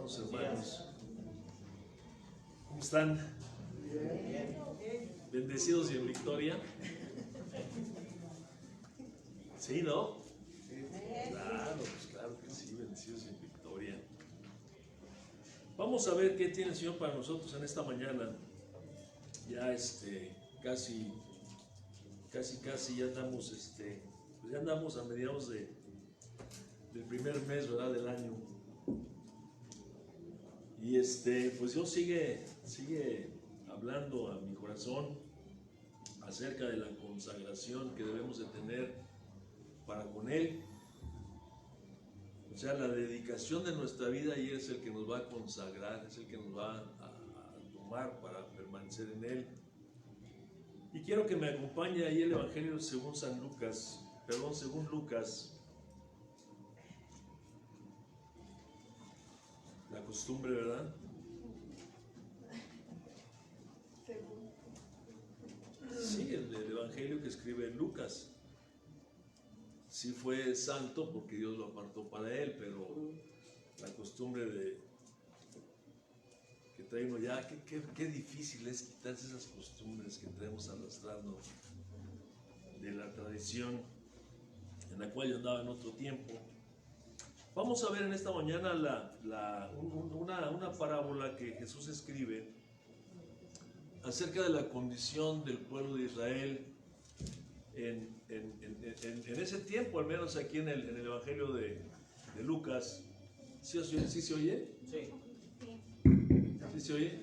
amados hermanos. ¿Cómo están? ¿Bendecidos y en victoria? ¿Sí, no? Claro, pues claro que sí, bendecidos y en victoria. Vamos a ver qué tiene el Señor para nosotros en esta mañana. Ya casi ya estamos, pues ya andamos a mediados del primer mes, ¿verdad?, del año. Y pues Dios sigue hablando a mi corazón acerca de la consagración que debemos de tener para con Él. O sea, la dedicación de nuestra vida, y es el que nos va a consagrar, es el que nos va a tomar para permanecer en Él. Y quiero que me acompañe ahí el Evangelio según Lucas. La costumbre, ¿verdad? Sí, el Evangelio que escribe Lucas. Sí fue santo porque Dios lo apartó para él, pero la costumbre que trae uno ya, qué difícil es quitarse esas costumbres que traemos arrastrando de la tradición en la cual yo andaba en otro tiempo. Vamos a ver en esta mañana una parábola que Jesús escribe acerca de la condición del pueblo de Israel en ese tiempo, al menos aquí en el Evangelio de Lucas. ¿Sí se oye? Sí. ¿Sí se oye?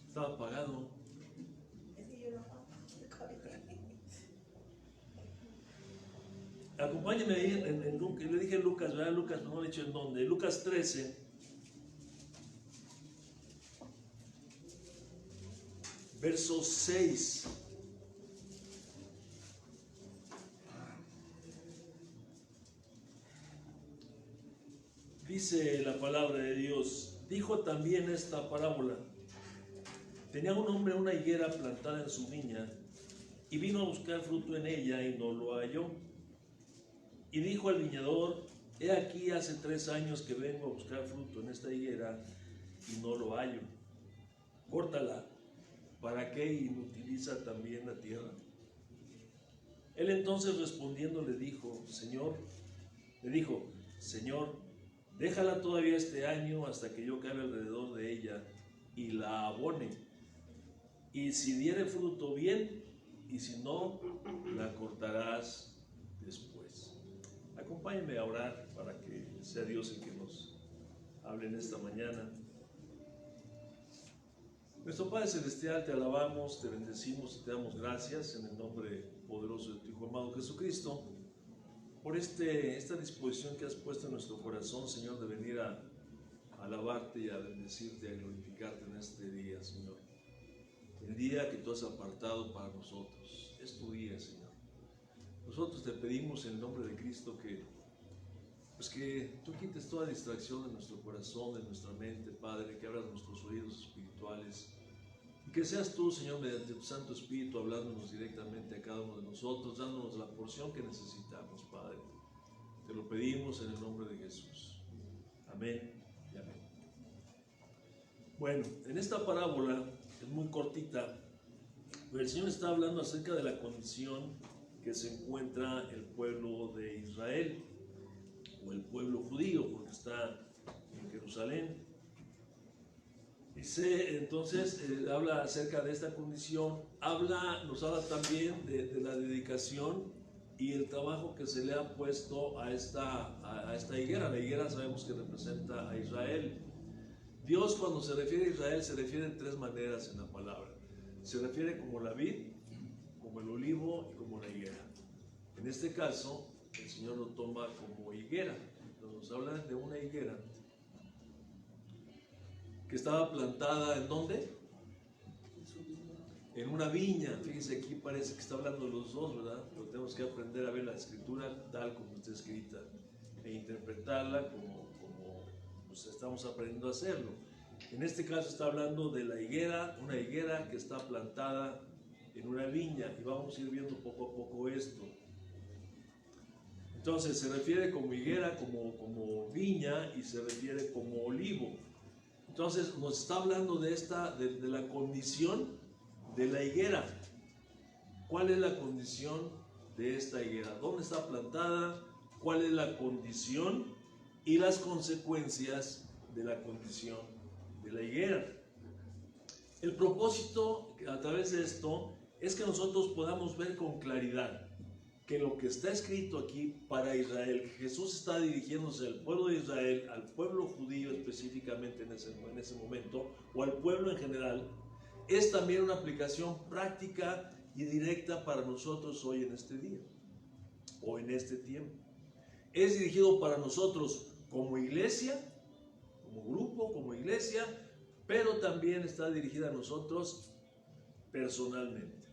Estaba apagado. Acompáñenme ahí en Lucas. Le dije Lucas, ¿verdad? Lucas, no he dicho en dónde. Lucas 13. Verso 6. Dice la palabra de Dios: dijo también esta parábola. Tenía un hombre una higuera plantada en su viña, y vino a buscar fruto en ella y no lo halló. Y dijo al viñador: he aquí hace 3 años que vengo a buscar fruto en esta higuera y no lo hallo. Córtala, ¿para qué inutiliza también la tierra? Él entonces respondiendo le dijo: Señor, déjala todavía este año hasta que yo cabe alrededor de ella y la abone. Y si diere fruto, bien, y si no, la cortarás después. Acompáñenme a orar para que sea Dios el que nos hable en esta mañana. Nuestro Padre Celestial, te alabamos, te bendecimos y te damos gracias en el nombre poderoso de tu Hijo amado Jesucristo por esta disposición que has puesto en nuestro corazón, Señor, de venir a alabarte y a bendecirte, a glorificarte en este día, Señor. El día que tú has apartado para nosotros. Es tu día, Señor. Nosotros te pedimos en el nombre de Cristo que tú quites toda distracción de nuestro corazón, de nuestra mente, Padre, que abras nuestros oídos espirituales. Y que seas tú, Señor, mediante tu Santo Espíritu, hablándonos directamente a cada uno de nosotros, dándonos la porción que necesitamos, Padre. Te lo pedimos en el nombre de Jesús. Amén y amén. Bueno, en esta parábola, es muy cortita, pero el Señor está hablando acerca de la condición que se encuentra el pueblo de Israel, o el pueblo judío, porque está en Jerusalén. Dice, entonces, habla acerca de esta condición, nos habla también de la dedicación y el trabajo que se le ha puesto a esta higuera. La higuera sabemos que representa a Israel. Dios, cuando se refiere a Israel, se refiere de 3 maneras en la palabra. Se refiere como la vid, como el olivo y como la higuera. En este caso, el Señor lo toma como higuera. Nos habla de una higuera que estaba plantada ¿en dónde? En una viña. Fíjense, aquí parece que está hablando de los dos, ¿verdad? Pero tenemos que aprender a ver la escritura tal como está escrita e interpretarla como pues estamos aprendiendo a hacerlo. En este caso está hablando de la higuera, una higuera que está plantada en una viña, y vamos a ir viendo poco a poco esto. Entonces se refiere como higuera, como viña, y se refiere como olivo. Entonces nos está hablando de la condición de la higuera. ¿Cuál es la condición de esta higuera? ¿Dónde está plantada? ¿Cuál es la condición y las consecuencias de la condición de la higuera? El propósito a través de esto es que nosotros podamos ver con claridad que lo que está escrito aquí para Israel, Jesús está dirigiéndose al pueblo de Israel, al pueblo judío específicamente en ese momento, o al pueblo en general, es también una aplicación práctica y directa para nosotros hoy en este día, o en este tiempo. Es dirigido para nosotros como iglesia, como grupo, como iglesia, pero también está dirigida a nosotros personalmente.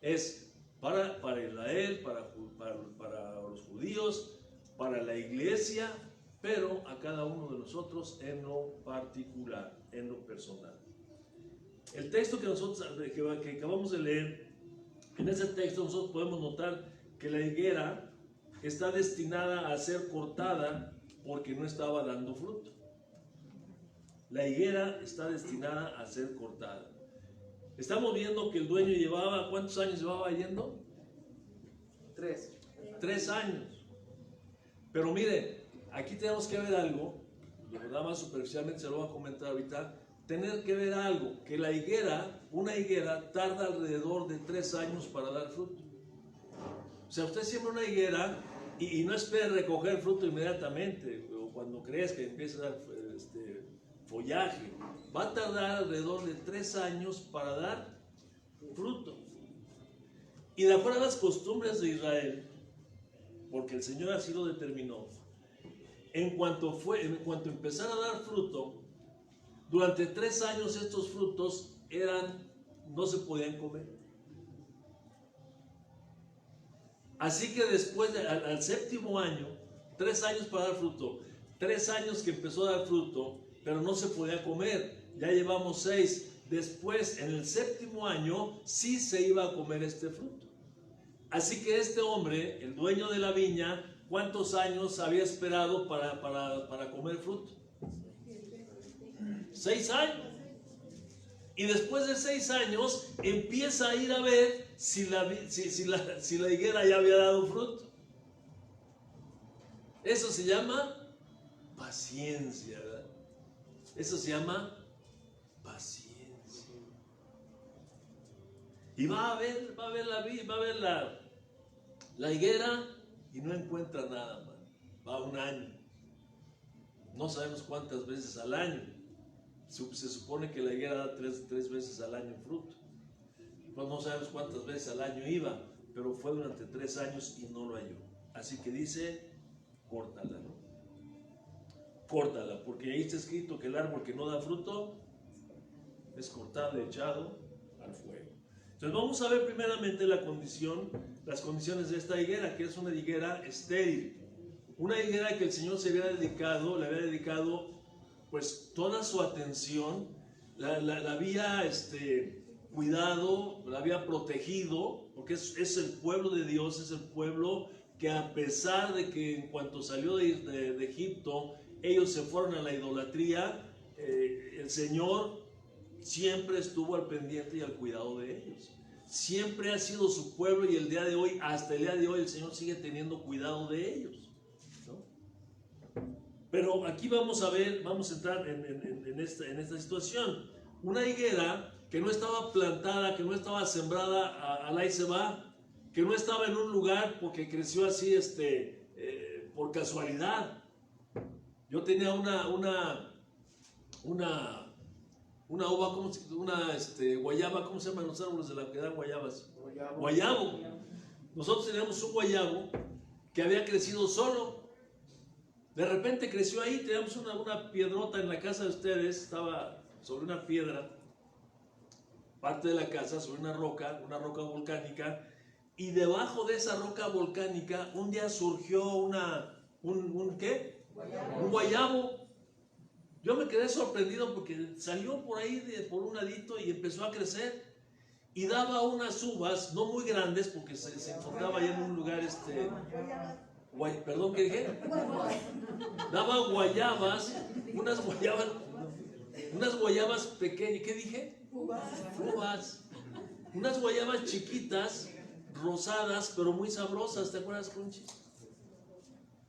Es para Israel, para los judíos, para la iglesia, pero a cada uno de nosotros en lo particular, en lo personal. El texto que acabamos de leer, en ese texto nosotros podemos notar que la higuera está destinada a ser cortada porque no estaba dando fruto. La higuera está destinada a ser cortada. Estamos viendo que el dueño llevaba, ¿cuántos años llevaba yendo? 3 años. Pero mire, aquí tenemos que ver algo, nada más superficialmente se lo voy a comentar ahorita, tener que ver algo, que la higuera, una higuera tarda alrededor de 3 años para dar fruto. O sea, usted siembra una higuera y no espere recoger fruto inmediatamente, o cuando crees que empieza a dar follaje. Va a tardar alrededor de 3 años para dar fruto. Y de acuerdo a las costumbres de Israel, porque el Señor así lo determinó, en cuanto empezara a dar fruto, durante 3 años estos frutos no se podían comer. Así que después, al 7º año, 3 años para dar fruto, 3 años que empezó a dar fruto, pero no se podía comer, ya llevamos 6. Después, en el 7º año, sí se iba a comer este fruto. Así que este hombre, el dueño de la viña, ¿cuántos años había esperado para comer fruto? 6 años. Y después de 6 años, empieza a ir a ver si la higuera ya había dado fruto. Eso se llama paciencia, ¿verdad? Eso se llama paciencia. Y va a ver la higuera y no encuentra nada, man. Va 1 año. No sabemos cuántas veces al año. Se supone que la higuera da 3 veces al año fruto. Pues no sabemos cuántas veces al año iba, pero fue durante 3 años y no lo halló. Así que dice, córtala, ¿no? Córtala, porque ahí está escrito que el árbol que no da fruto es cortado y echado al fuego. Entonces vamos a ver primeramente las condiciones de esta higuera, que es una higuera estéril. Una higuera que el Señor le había dedicado pues toda su atención, la había cuidado, la había protegido, porque es el pueblo de Dios, es el pueblo que a pesar de que en cuanto salió de Egipto, ellos se fueron a la idolatría, el Señor siempre estuvo al pendiente y al cuidado de ellos. Siempre ha sido su pueblo y hasta el día de hoy, el Señor sigue teniendo cuidado de ellos, ¿no? Pero aquí vamos a entrar en esta situación. Una higuera que no estaba plantada, que no estaba sembrada al ahí se va, que no estaba en un lugar porque creció así por casualidad. Yo tenía una uva, guayaba, ¿cómo se llaman los árboles de la que dan guayabas? Guayabo. Nosotros teníamos un guayabo que había crecido solo. De repente creció ahí, teníamos una piedrota en la casa de ustedes, estaba sobre una piedra, parte de la casa, sobre una roca volcánica, y debajo de esa roca volcánica un día surgió un guayabo. Yo me quedé sorprendido porque salió por ahí, por un ladito, y empezó a crecer. Y daba unas uvas, no muy grandes, porque se encontraba ahí en un lugar, Perdón, ¿qué dije? Daba guayabas, unas guayabas pequeñas. ¿Qué dije? Uvas. Unas guayabas chiquitas, rosadas, pero muy sabrosas. ¿Te acuerdas, Conchi?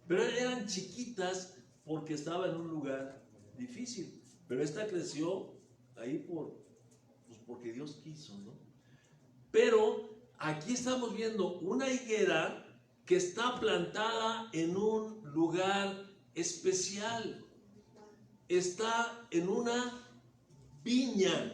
Pero eran chiquitas porque estaba en un lugar difícil. Pero esta creció ahí porque Dios quiso, ¿no? Pero aquí estamos viendo una higuera que está plantada en un lugar especial. Está en una viña.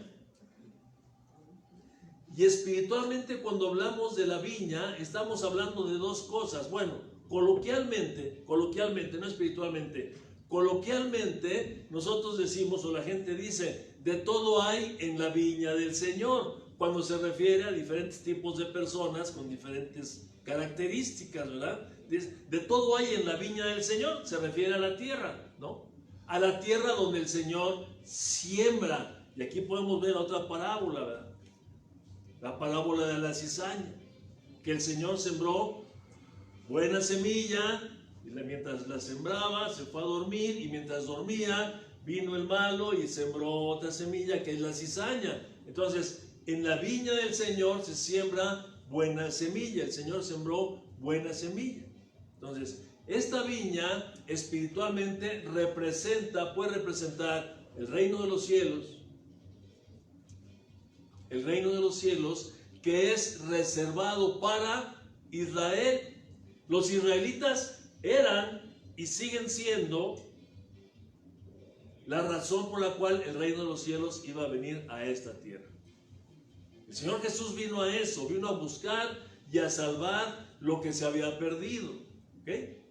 Y espiritualmente, cuando hablamos de la viña, estamos hablando de dos cosas. Bueno, coloquialmente, no espiritualmente, coloquialmente nosotros decimos, o la gente dice, de todo hay en la viña del Señor, cuando se refiere a diferentes tipos de personas con diferentes características, ¿verdad? De todo hay en la viña del Señor, se refiere a la tierra, ¿no? A la tierra donde el Señor siembra. Y aquí podemos ver otra parábola, ¿verdad? La parábola de la cizaña, que el Señor sembró buena semilla, y mientras la sembraba se fue a dormir, y mientras dormía vino el malo y sembró otra semilla, que es la cizaña. Entonces, en la viña del Señor se siembra buena semilla. El Señor sembró buena semilla. Entonces, esta viña espiritualmente puede representar el reino de los cielos, que es reservado para Israel. Los israelitas eran y siguen siendo la razón por la cual el reino de los cielos iba a venir a esta tierra. El Señor Jesús vino a eso, vino a buscar y a salvar lo que se había perdido. ¿Okay?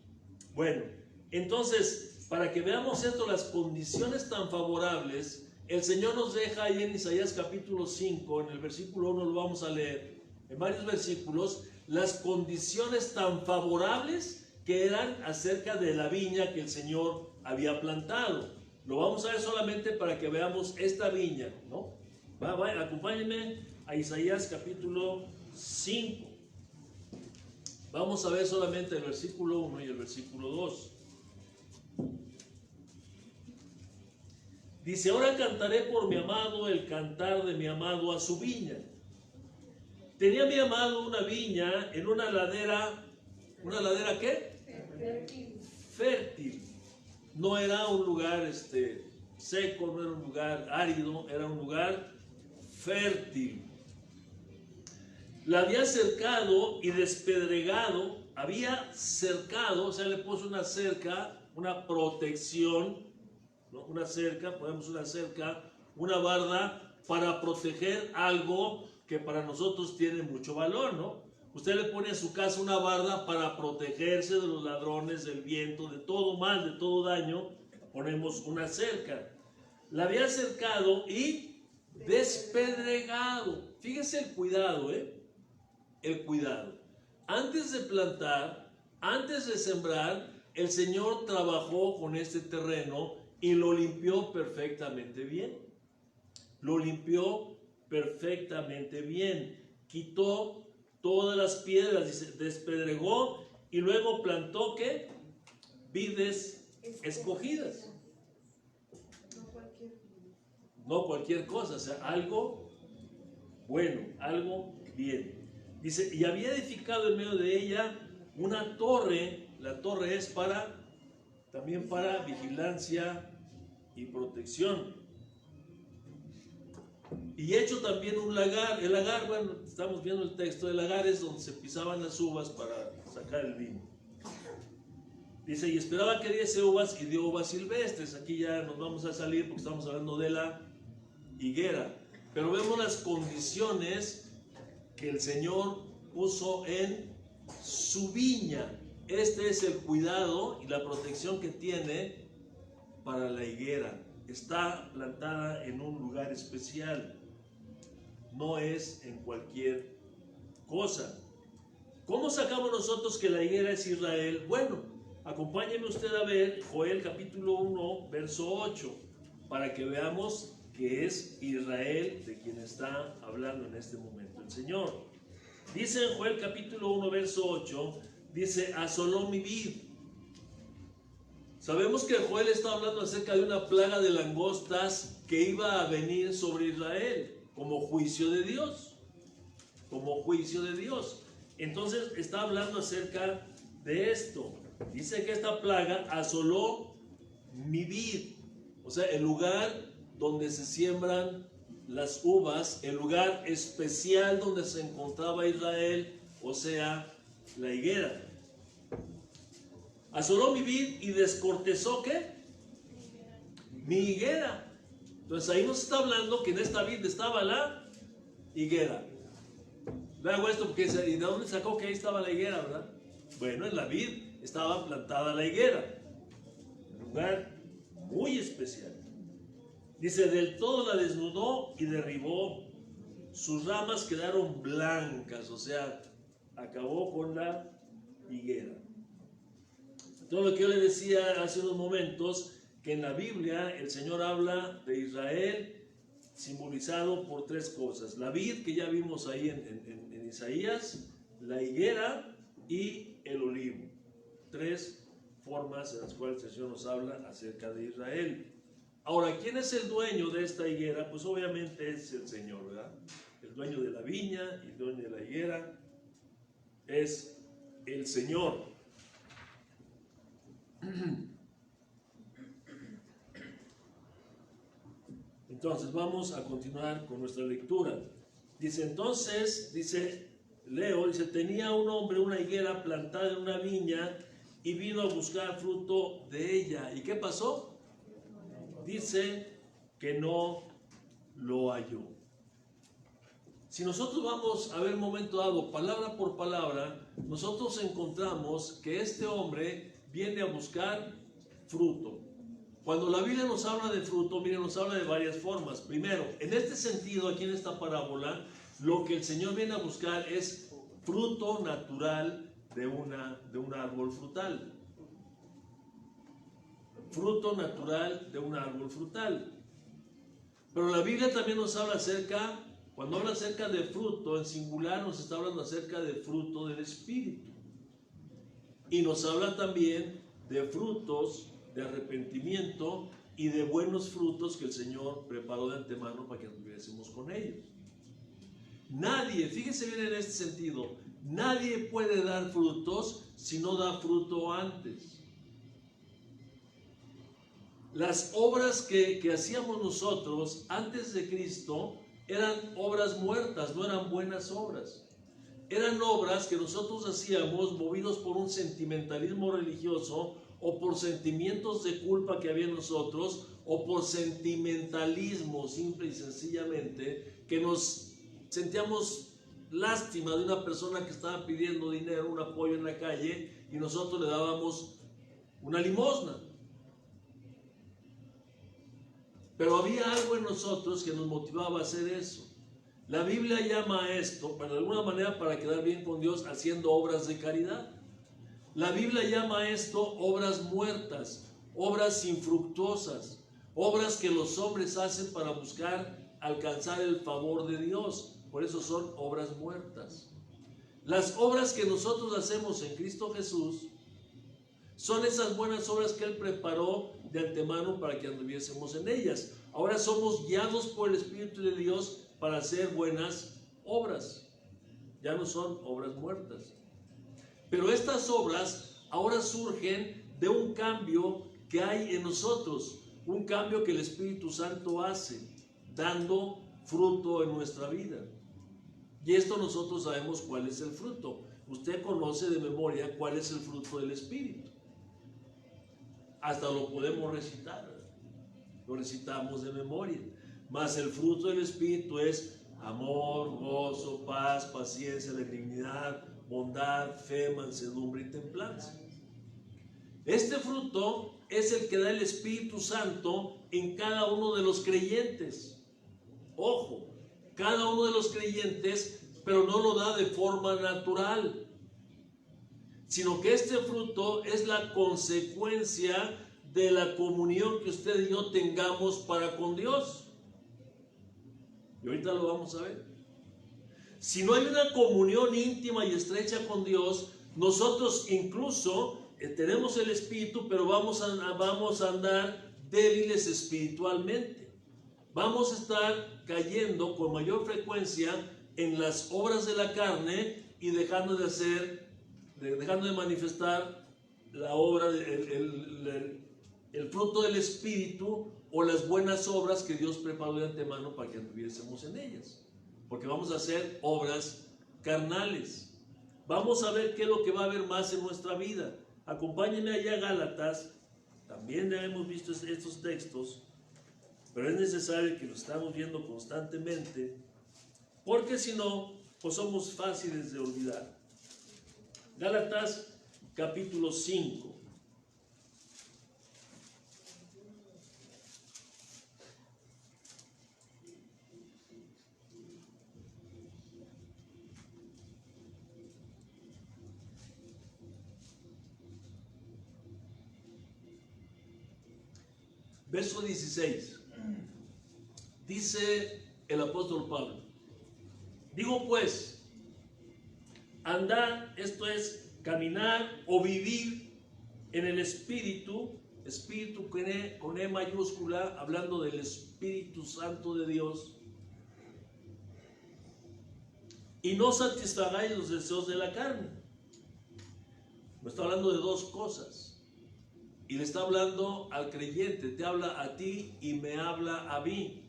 Bueno, entonces, para que veamos esto, las condiciones tan favorables, el Señor nos deja ahí en Isaías capítulo 5, en el versículo 1 lo vamos a leer, en varios versículos, las condiciones tan favorables que eran acerca de la viña que el Señor había plantado. Lo vamos a ver solamente para que veamos esta viña, ¿no? Acompáñenme a Isaías capítulo 5. Vamos a ver solamente el versículo 1 y el versículo 2. Dice, ahora cantaré por mi amado el cantar de mi amado a su viña. Tenía mi amado una viña en una ladera ¿qué? Fértil. No era un lugar seco, no era un lugar árido, era un lugar fértil. La había cercado y despedregado, o sea, le puso una cerca, una protección, ¿no? Una cerca, ponemos una cerca, una barda para proteger algo que para nosotros tiene mucho valor, ¿no? Usted le pone a su casa una barda para protegerse de los ladrones, del viento, de todo mal, de todo daño. Ponemos una cerca. La había cercado y despedregado. Fíjese el cuidado, el cuidado. Antes de plantar, antes de sembrar, el Señor trabajó con este terreno y lo limpió perfectamente bien. Lo limpió perfectamente bien. Quitó todas las piedras, despedregó y luego plantó ¿qué? Vides escogidas. No cualquier cosa, o sea, algo bueno, algo bien. Dice, y había edificado en medio de ella una torre. La torre es también para vigilancia y protección. Y hecho también un lagar. El lagar, bueno, estamos viendo el texto. El lagar es donde se pisaban las uvas para sacar el vino. Dice, y esperaba que diese uvas y dio uvas silvestres. Aquí ya nos vamos a salir porque estamos hablando de la higuera. Pero vemos las condiciones que el Señor puso en su viña. Este es el cuidado y la protección que tiene para la higuera. Está plantada en un lugar especial. No es en cualquier cosa. ¿Cómo sacamos nosotros que la higuera es Israel? Bueno, acompáñeme usted a ver Joel capítulo 1, verso 8, para que veamos que es Israel de quien está hablando en este momento el Señor. Dice en Joel capítulo 1, verso 8, dice, asoló mi vid. Sabemos que Joel está hablando acerca de una plaga de langostas que iba a venir sobre Israel como juicio de Dios. Como juicio de Dios. Entonces está hablando acerca de esto. Dice que esta plaga asoló mi vid. O sea, el lugar donde se siembran las uvas, el lugar especial donde se encontraba Israel, o sea, la higuera. Asoló mi vid y descortezó, ¿qué? Mi higuera. Entonces ahí nos está hablando que en esta vid estaba la higuera. Le hago esto porque, ¿y de dónde sacó que ahí estaba la higuera, verdad? Bueno, en la vid estaba plantada la higuera. Un lugar muy especial. Dice, del todo la desnudó y derribó. Sus ramas quedaron blancas, o sea, acabó con la higuera. Todo lo que yo le decía hace unos momentos, que en la Biblia el Señor habla de Israel simbolizado por tres cosas. La vid, que ya vimos ahí en Isaías, la higuera y el olivo. Tres formas en las cuales el Señor nos habla acerca de Israel. Ahora, ¿quién es el dueño de esta higuera? Pues obviamente es el Señor, ¿verdad? El dueño de la viña y el dueño de la higuera es el Señor. Entonces vamos a continuar con nuestra lectura. Dice entonces, Leo, tenía un hombre una higuera plantada en una viña y vino a buscar fruto de ella. ¿Y qué pasó? Dice que no lo halló. Si nosotros vamos a ver un momento dado, palabra por palabra, nosotros encontramos que este hombre viene a buscar fruto. Cuando la Biblia nos habla de fruto, miren, nos habla de varias formas. Primero, en este sentido, aquí en esta parábola, lo que el Señor viene a buscar es fruto natural de un árbol frutal. Fruto natural de un árbol frutal. Pero la Biblia también nos habla acerca, cuando habla acerca de fruto, en singular nos está hablando acerca de fruto del Espíritu. Y nos habla también de frutos de arrepentimiento y de buenos frutos que el Señor preparó de antemano para que anduviésemos con ellos. Nadie, fíjese bien en este sentido, nadie puede dar frutos si no da fruto antes. Las obras que hacíamos nosotros antes de Cristo eran obras muertas, no eran buenas obras. Eran obras que nosotros hacíamos movidos por un sentimentalismo religioso o por sentimientos de culpa que había en nosotros o por sentimentalismo simple y sencillamente que nos sentíamos lástima de una persona que estaba pidiendo dinero, un apoyo en la calle y nosotros le dábamos una limosna. Pero había algo en nosotros que nos motivaba a hacer eso. La Biblia llama a esto, de alguna manera para quedar bien con Dios, haciendo obras de caridad. La Biblia llama a esto obras muertas, obras infructuosas, obras que los hombres hacen para buscar alcanzar el favor de Dios. Por eso son obras muertas. Las obras que nosotros hacemos en Cristo Jesús son esas buenas obras que Él preparó de antemano para que anduviésemos en ellas. Ahora somos guiados por el Espíritu de Dios para hacer buenas obras. Ya no son obras muertas. Pero estas obras ahora surgen de un cambio que hay en nosotros, un cambio que el Espíritu Santo hace, dando fruto en nuestra vida. Y esto nosotros sabemos cuál es el fruto. Usted conoce de memoria cuál es el fruto del Espíritu. Hasta lo podemos recitar, lo recitamos de memoria. Mas el fruto del Espíritu es amor, gozo, paz, paciencia, benignidad, bondad, fe, mansedumbre y templanza. Este fruto es el que da el Espíritu Santo en cada uno de los creyentes. Ojo, cada uno de los creyentes, pero no lo da de forma natural, sino que este fruto es la consecuencia de la comunión que usted y yo tengamos para con Dios. Y ahorita lo vamos a ver. Si no hay una comunión íntima y estrecha con Dios, nosotros incluso tenemos el Espíritu, pero vamos a andar débiles espiritualmente. Vamos a estar cayendo con mayor frecuencia en las obras de la carne y dejando de manifestar la obra, el fruto del Espíritu o las buenas obras que Dios preparó de antemano para que anduviésemos en ellas. Porque vamos a hacer obras carnales. Vamos a ver qué es lo que va a haber más en nuestra vida. Acompáñenme allá a Gálatas. También ya hemos visto estos textos, pero es necesario que los estamos viendo constantemente, porque si no, pues somos fáciles de olvidar. Gálatas capítulo 5. Verso 16, dice el apóstol Pablo: digo pues, andar, esto es caminar o vivir en el Espíritu, Espíritu con E mayúscula, hablando del Espíritu Santo de Dios, y no satisfagáis los deseos de la carne. Me está hablando de dos cosas. Y le está hablando al creyente, te habla a ti y me habla a mí.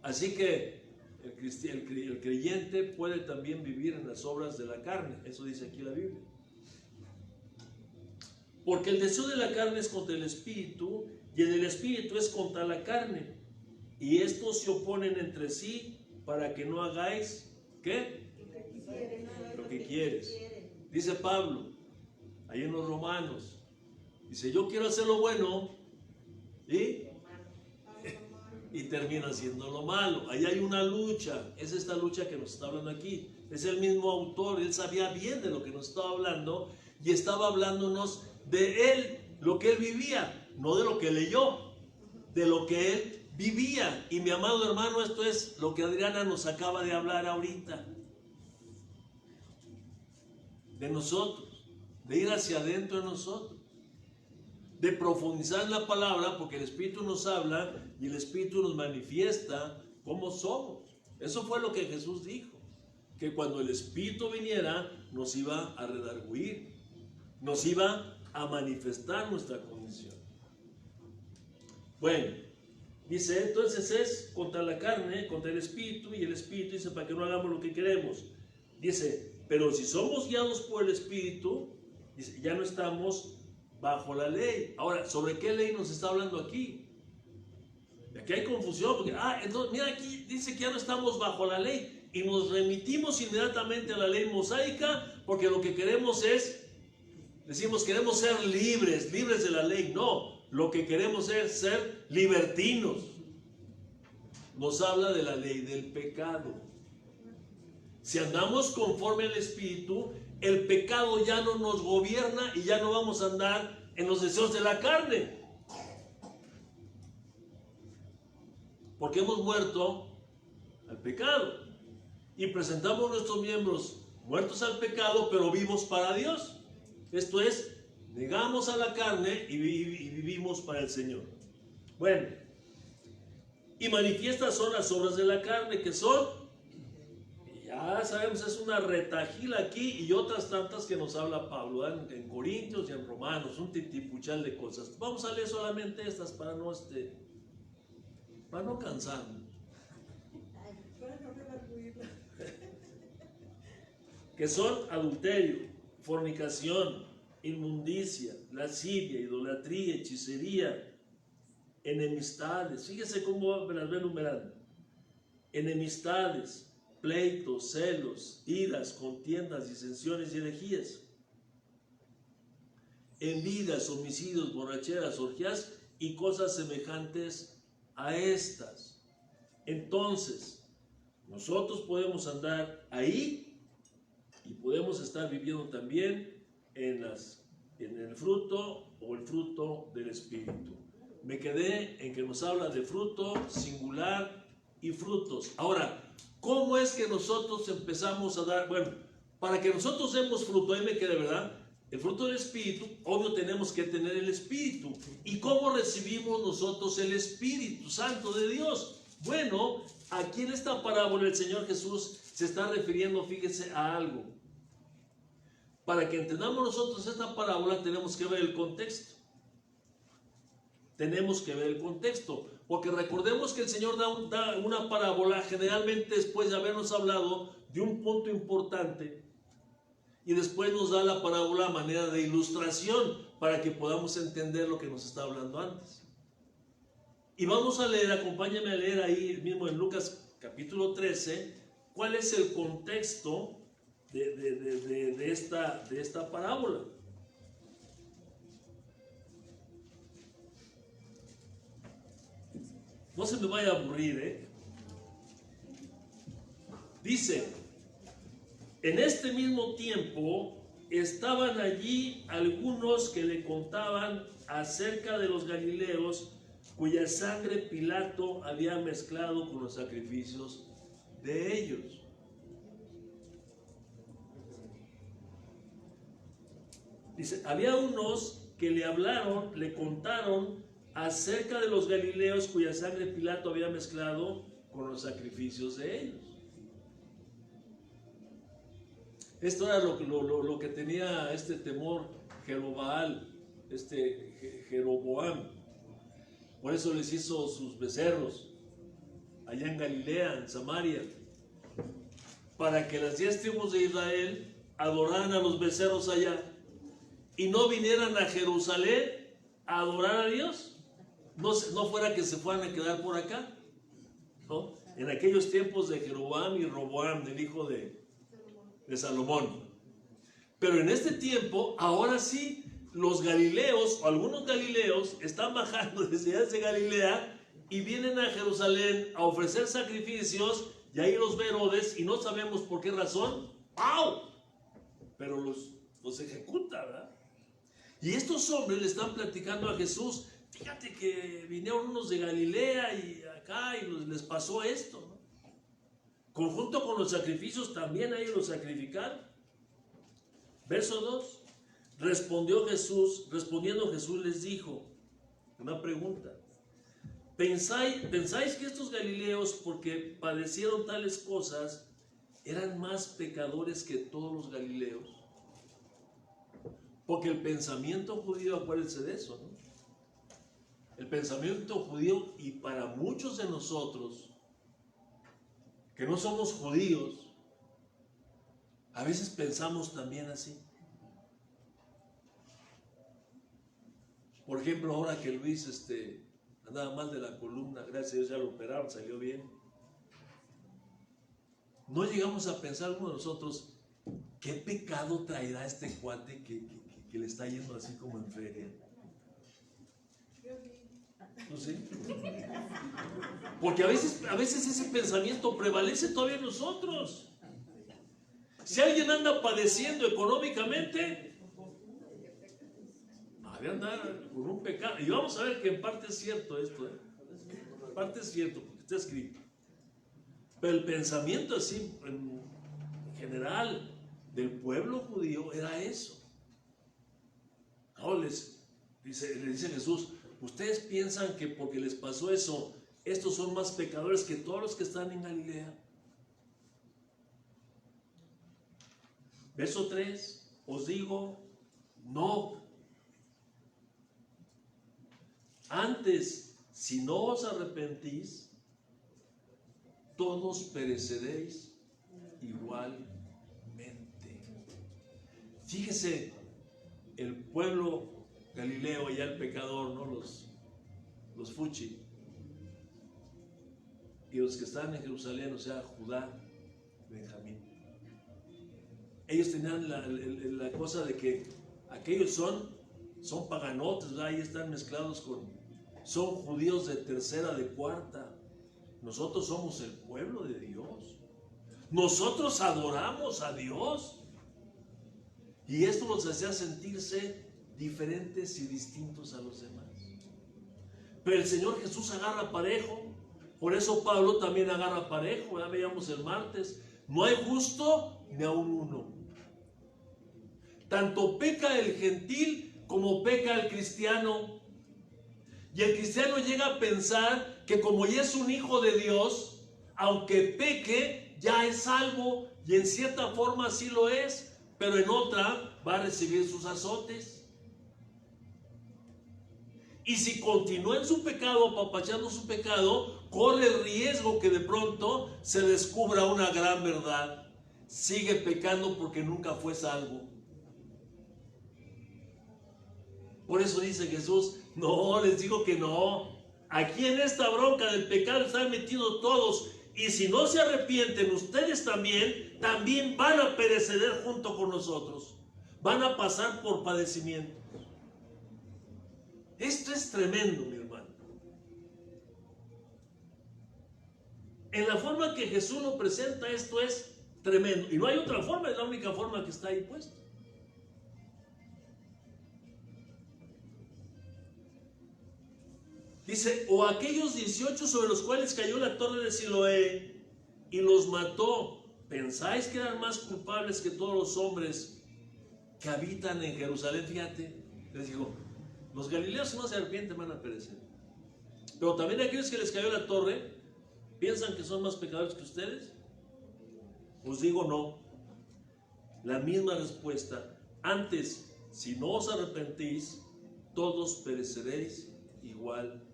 Así que el creyente puede también vivir en las obras de la carne. Eso dice aquí la Biblia. Porque el deseo de la carne es contra el Espíritu y el del Espíritu es contra la carne. Y estos se oponen entre sí para que no hagáis, ¿qué? Lo que quieres. Dice Pablo, ahí en los Romanos. Dice, yo quiero hacer lo bueno y termina haciendo lo malo. Ahí hay una lucha. Es esta lucha que nos está hablando aquí. Es el mismo autor. Él sabía bien de lo que nos estaba hablando y estaba hablándonos de él, lo que él vivía, no de lo que leyó, de lo que él vivía. Y mi amado hermano, esto es lo que Adriana nos acaba de hablar ahorita. De nosotros, de ir hacia adentro de nosotros, de profundizar en la palabra, porque el Espíritu nos habla y el Espíritu nos manifiesta cómo somos. Eso fue lo que Jesús dijo, que cuando el Espíritu viniera nos iba a redarguir, nos iba a manifestar nuestra condición. Bueno, dice, entonces es contra la carne, contra el Espíritu, y el Espíritu dice para que no hagamos lo que queremos. Dice, pero si somos guiados por el Espíritu, dice, ya no estamos bajo la ley. Ahora, ¿sobre qué ley nos está hablando aquí? Aquí hay confusión, porque, entonces, mira, aquí dice que ya no estamos bajo la ley, y nos remitimos inmediatamente a la ley mosaica, porque lo que queremos es, decimos, queremos ser libres de la ley. No, lo que queremos es ser libertinos. Nos habla de la ley del pecado. Si andamos conforme al Espíritu, el pecado ya no nos gobierna y ya no vamos a andar en los deseos de la carne. Porque hemos muerto al pecado y presentamos nuestros miembros muertos al pecado, pero vivos para Dios. Esto es, negamos a la carne y vivimos para el Señor. Bueno, y manifiestas son las obras de la carne, que son, ya sabemos, es una retajila aquí y otras tantas que nos habla Pablo en Corintios y en Romanos, un titipuchal de cosas. Vamos a leer solamente estas para no cansarnos. Que son adulterio, fornicación, inmundicia, lascivia, idolatría, hechicería, enemistades. Fíjese cómo me las voy enumerando. Enemistades, pleitos, celos, iras, contiendas, disensiones y herejías, envidias, homicidios, borracheras, orgías y cosas semejantes a estas. Entonces, nosotros podemos andar ahí y podemos estar viviendo también en el fruto o el fruto del Espíritu. Me quedé en que nos habla de fruto singular y frutos. Ahora, ¿cómo es que nosotros empezamos a dar? Bueno, Para que nosotros demos fruto, ahí me queda, ¿verdad? El fruto del Espíritu, obvio tenemos que tener el Espíritu. ¿Y cómo recibimos nosotros el Espíritu Santo de Dios? Bueno, aquí en esta parábola el Señor Jesús se está refiriendo, fíjese, a algo. Para que entendamos nosotros esta parábola tenemos que ver el contexto. Tenemos que ver el contexto. Porque recordemos que el Señor da una parábola generalmente después de habernos hablado de un punto importante. Y después nos da la parábola a manera de ilustración para que podamos entender lo que nos está hablando antes. Y vamos a leer, acompáñame a leer ahí mismo en Lucas capítulo 13, cuál es el contexto de esta parábola. No se me vaya a aburrir, ¿eh? Dice: en este mismo tiempo estaban allí algunos que le contaban acerca de los galileos cuya sangre Pilato había mezclado con los sacrificios de ellos. Dice, había unos que le hablaron, le contaron acerca de los galileos cuya sangre Pilato había mezclado con los sacrificios de ellos. Esto era lo que tenía este temor Jeroboam. Por eso les hizo sus becerros allá en Galilea, en Samaria, para que las 10 tribus de Israel adoraran a los becerros allá y no vinieran a Jerusalén a adorar a Dios. No fuera que se fueran a quedar por acá, ¿no? En aquellos tiempos de Jeroboam y Roboam, del hijo de Salomón. Pero en este tiempo, ahora sí, los galileos, o algunos galileos, están bajando desde Galilea y vienen a Jerusalén a ofrecer sacrificios, y ahí los ve Herodes, y no sabemos por qué razón, ¡au! Pero los ejecuta, ¿verdad? Y estos hombres le están platicando a Jesús: fíjate que vinieron unos de Galilea y acá y les pasó esto, ¿no? Conjunto con los sacrificios también ahí los sacrificaron. Verso 2. Respondiendo Jesús les dijo una pregunta: ¿Pensáis que estos galileos, porque padecieron tales cosas, eran más pecadores que todos los galileos? Porque el pensamiento judío, acuérdense de eso, ¿no? El pensamiento judío, y para muchos de nosotros que no somos judíos, a veces pensamos también así. Por ejemplo, ahora que Luis andaba mal de la columna, gracias a Dios ya lo operaron, salió bien. No llegamos a pensar uno de nosotros: ¿qué pecado traerá este cuate que le está yendo así como en feria? ¿No sé? Porque a veces ese pensamiento prevalece todavía en nosotros. Si alguien anda padeciendo económicamente, ha de andar con un pecado. Y vamos a ver que en parte es cierto esto, ¿eh? En parte es cierto, porque está escrito. Pero el pensamiento así, en general, del pueblo judío era eso. No, le dice Jesús: ¿ustedes piensan que porque les pasó eso, estos son más pecadores que todos los que están en Galilea? Verso 3, os digo, no. Antes, si no os arrepentís, todos pereceréis igualmente. Fíjese, el pueblo galileo, ya el pecador, ¿no? Los fuchi, y los que están en Jerusalén, o sea, Judá, Benjamín. Ellos tenían la cosa de que aquellos son paganotes, ¿verdad? Ahí están mezclados son judíos de tercera, de cuarta. Nosotros somos el pueblo de Dios. Nosotros adoramos a Dios. Y esto los hacía sentirse diferentes y distintos a los demás. Pero el Señor Jesús agarra parejo. Por eso Pablo también agarra parejo. Ya veíamos el martes: no hay justo ni aun uno. Tanto peca el gentil como peca el cristiano. Y el cristiano llega a pensar que como ya es un hijo de Dios, aunque peque, ya es salvo, y en cierta forma sí lo es, pero en otra va a recibir sus azotes. Y si continúa en su pecado, apapachando su pecado, corre el riesgo que de pronto se descubra una gran verdad. Sigue pecando porque nunca fue salvo. Por eso dice Jesús, no, les digo que no. Aquí en esta bronca del pecado están metidos todos. Y si no se arrepienten, ustedes también van a perecer junto con nosotros. Van a pasar por padecimientos. Esto es tremendo, mi hermano. En la forma que Jesús lo presenta, esto es tremendo. Y no hay otra forma, es la única forma que está ahí puesta. Dice, o aquellos 18 sobre los cuales cayó la torre de Siloé y los mató, ¿pensáis que eran más culpables que todos los hombres que habitan en Jerusalén? Fíjate, les digo, los galileos si no se arrepienten van a perecer. Pero también aquellos que les cayó la torre, ¿piensan que son más pecadores que ustedes? Os digo no. La misma respuesta. Antes, si no os arrepentís, todos pereceréis igualmente.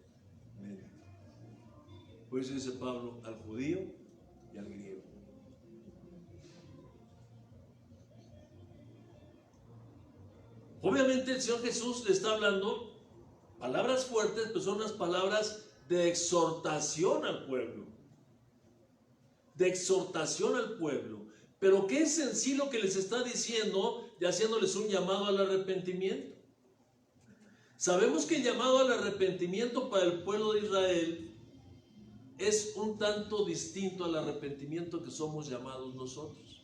Por eso dice Pablo al judío y al griego. Obviamente el Señor Jesús le está hablando palabras fuertes, pero son unas palabras de exhortación al pueblo. De exhortación al pueblo. Pero ¿qué es en sí lo que les está diciendo y haciéndoles un llamado al arrepentimiento? Sabemos que el llamado al arrepentimiento para el pueblo de Israel es un tanto distinto al arrepentimiento que somos llamados nosotros.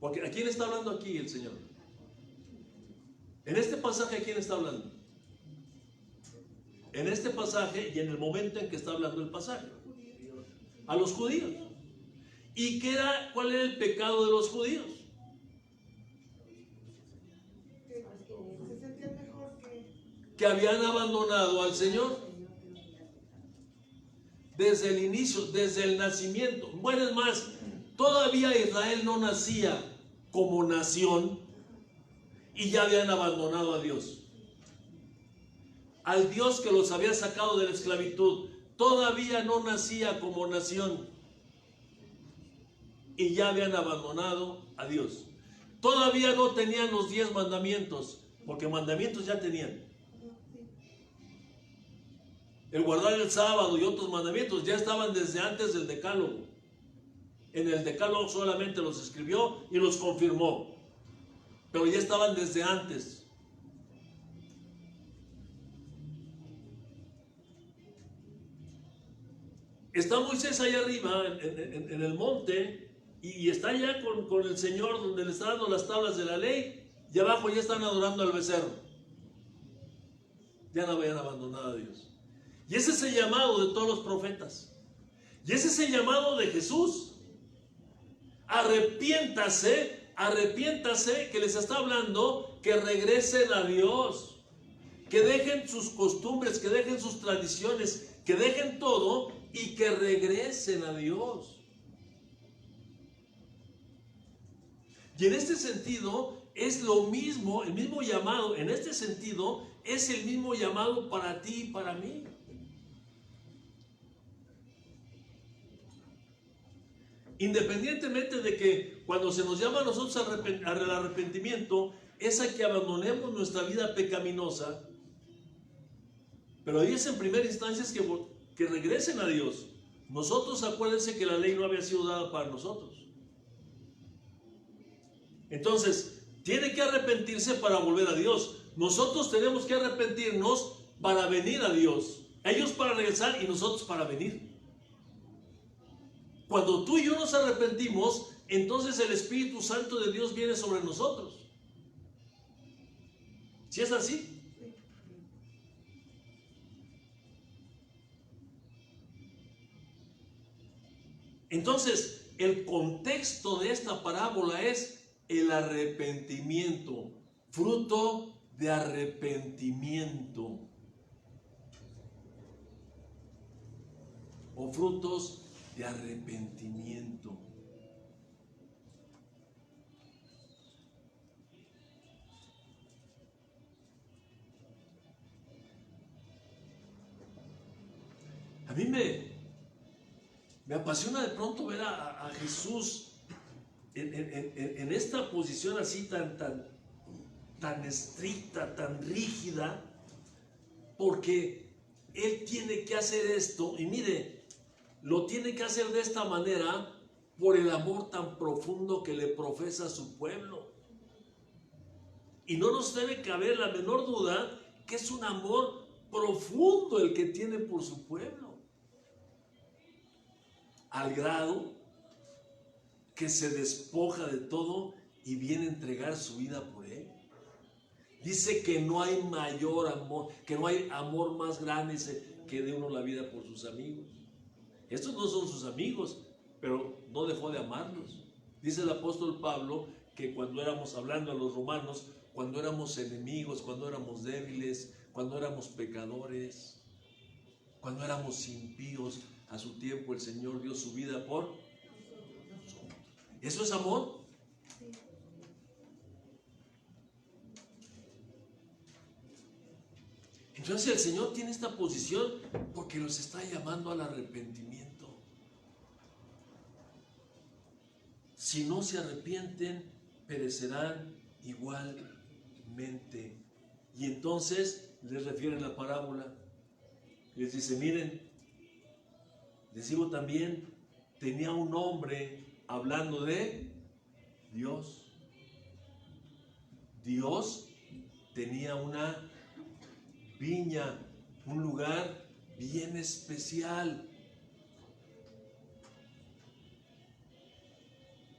Porque ¿a quién está hablando aquí el Señor? En este pasaje, ¿a quién está hablando? En este pasaje y en el momento en que está hablando el pasaje. A los judíos. ¿Y cuál era el pecado de los judíos? Que habían abandonado al Señor. Desde el inicio, desde el nacimiento. Bueno, es más, todavía Israel no nacía como nación y ya habían abandonado a Dios. Al Dios que los había sacado de la esclavitud, todavía no nacía como nación y ya habían abandonado a Dios. Todavía no tenían los 10 mandamientos, porque mandamientos ya tenían. El guardar el sábado y otros mandamientos ya estaban desde antes del decálogo. En el decálogo solamente los escribió y los confirmó, pero ya estaban desde antes. Está Moisés allá arriba en el monte y está allá con el Señor donde le está dando las tablas de la ley, y abajo ya están adorando al becerro. Ya no habían abandonado a Dios. Y ese es el llamado de todos los profetas. Y ese es el llamado de Jesús. Arrepiéntase, arrepiéntase, que les está hablando que regresen a Dios. Que dejen sus costumbres, que dejen sus tradiciones, que dejen todo y que regresen a Dios. Y en este sentido es lo mismo, el mismo llamado, en este sentido es el mismo llamado para ti y para mí. Independientemente de que cuando se nos llama a nosotros al arrepentimiento, es a que abandonemos nuestra vida pecaminosa, pero ahí es en primera instancia es que regresen a Dios. Nosotros, acuérdense que la ley no había sido dada para nosotros. Entonces, tiene que arrepentirse para volver a Dios. Nosotros tenemos que arrepentirnos para venir a Dios. Ellos para regresar y nosotros para venir. Cuando tú y yo nos arrepentimos, entonces el Espíritu Santo de Dios viene sobre nosotros. ¿Sí es así? Entonces, el contexto de esta parábola es el arrepentimiento, fruto de arrepentimiento, o frutos de arrepentimiento. A mí me apasiona de pronto ver a Jesús en esta posición así tan estricta, tan rígida, porque Él tiene que hacer esto, y mire, lo tiene que hacer de esta manera por el amor tan profundo que le profesa a su pueblo. Y no nos debe caber la menor duda que es un amor profundo el que tiene por su pueblo, al grado que se despoja de todo y viene a entregar su vida por él. Dice que no hay mayor amor, que no hay amor más grande que de uno la vida por sus amigos. Estos no son sus amigos, pero no dejó de amarlos. Dice el apóstol Pablo que cuando éramos, hablando a los romanos, cuando éramos enemigos, cuando éramos débiles, cuando éramos pecadores, cuando éramos impíos, a su tiempo el Señor dio su vida por nosotros. ¿Eso es amor? Entonces el Señor tiene esta posición porque los está llamando al arrepentimiento. Si no se arrepienten, perecerán igualmente. Y entonces les refiere la parábola. Les dice, miren, les digo también, tenía un hombre hablando de Dios. Dios tenía una viña, un lugar bien especial.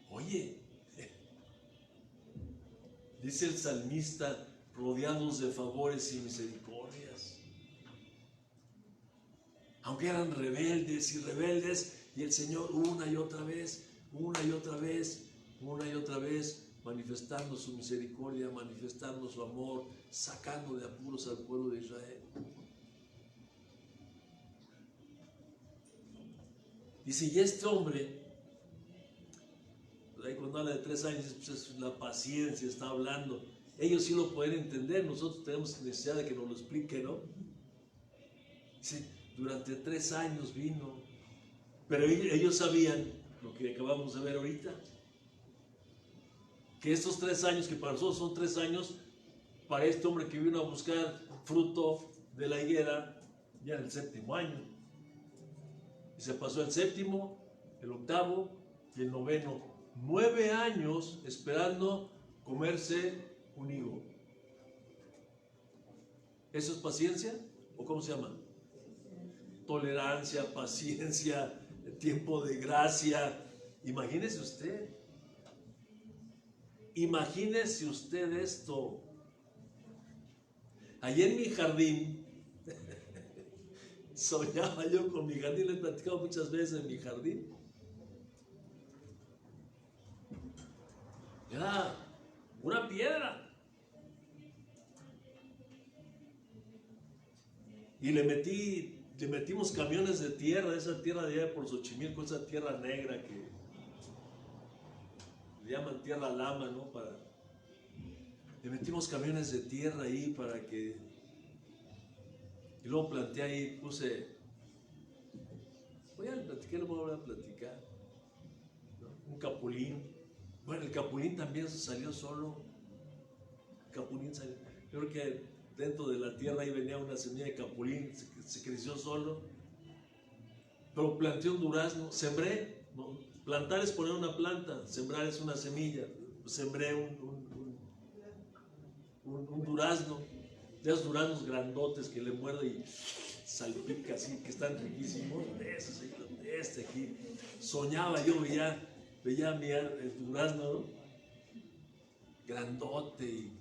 Oye, dice el salmista, rodeados de favores y misericordias. Aunque eran rebeldes y rebeldes, y el Señor una y otra vez, manifestando su misericordia, manifestando su amor, sacando de apuros al pueblo de Israel. Dice, y este hombre, ahí cuando habla de 3 años, pues es la paciencia, está hablando. Ellos sí lo pueden entender, nosotros tenemos necesidad de que nos lo explique, ¿no? Dice, durante 3 años vino, pero ellos sabían lo que acabamos de ver ahorita, que estos 3 años que para nosotros son 3 años, para este hombre que vino a buscar fruto de la higuera, ya en el 7º año. Y se pasó el 7º, el 8º y el 9º. 9 años esperando comerse un higo. ¿Eso es paciencia? ¿O cómo se llama? Tolerancia, paciencia, tiempo de gracia. Imagínese usted esto. Allí en mi jardín, soñaba yo con mi jardín, le he platicado muchas veces en mi jardín. Era una piedra. Y le metimos camiones de tierra, esa tierra de allá por Xochimilco, esa tierra negra que le llaman tierra lama, ¿no? Le metimos camiones de tierra ahí para que... Y luego planté ahí, puse... Voy a platicar, lo voy a platicar, ¿no? Un capulín. Bueno, el capulín también salió solo. El capulín salió. Yo creo que dentro de la tierra ahí venía una semilla de capulín, se creció solo. Pero planté un durazno, sembré, ¿no? Plantar es poner una planta, sembrar es una semilla. Sembré un durazno, de esos duraznos grandotes que le muerde y salpica así, que están riquísimos. De esos, de este aquí. Soñaba yo, veía el durazno, ¿no? Grandote y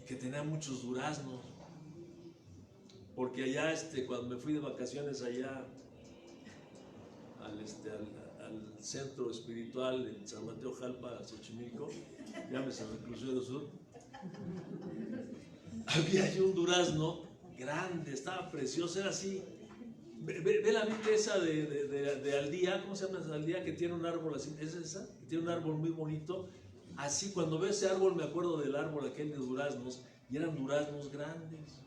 que tenía muchos duraznos, porque allá cuando me fui de vacaciones allá al centro espiritual en San Mateo Jalpa, Xochimilco, llámese Reclusorio del Sur, había allí un durazno grande, estaba precioso, era así. Ve la Biblia esa de Aldía, ¿cómo se llama esa Aldía? Que tiene un árbol así, ¿es esa? Que tiene un árbol muy bonito. Así, cuando veo ese árbol me acuerdo del árbol aquel de duraznos, y eran duraznos grandes.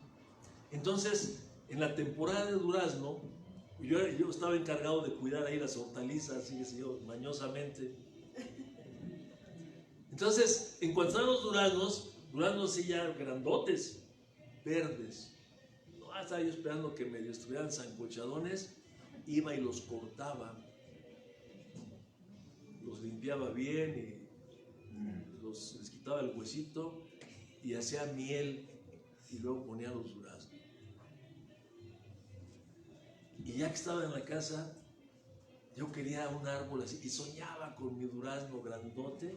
Entonces, en la temporada de durazno, yo estaba encargado de cuidar ahí las hortalizas, así que sé yo, mañosamente. Entonces, en cuanto a los duraznos sí ya grandotes, verdes. No, estaba yo esperando que medio estuvieran sancochadones, iba y los cortaba, los limpiaba bien y les quitaba el huesito y hacía miel y luego ponía los duraznos. Y ya que estaba en la casa, yo quería un árbol así y soñaba con mi durazno grandote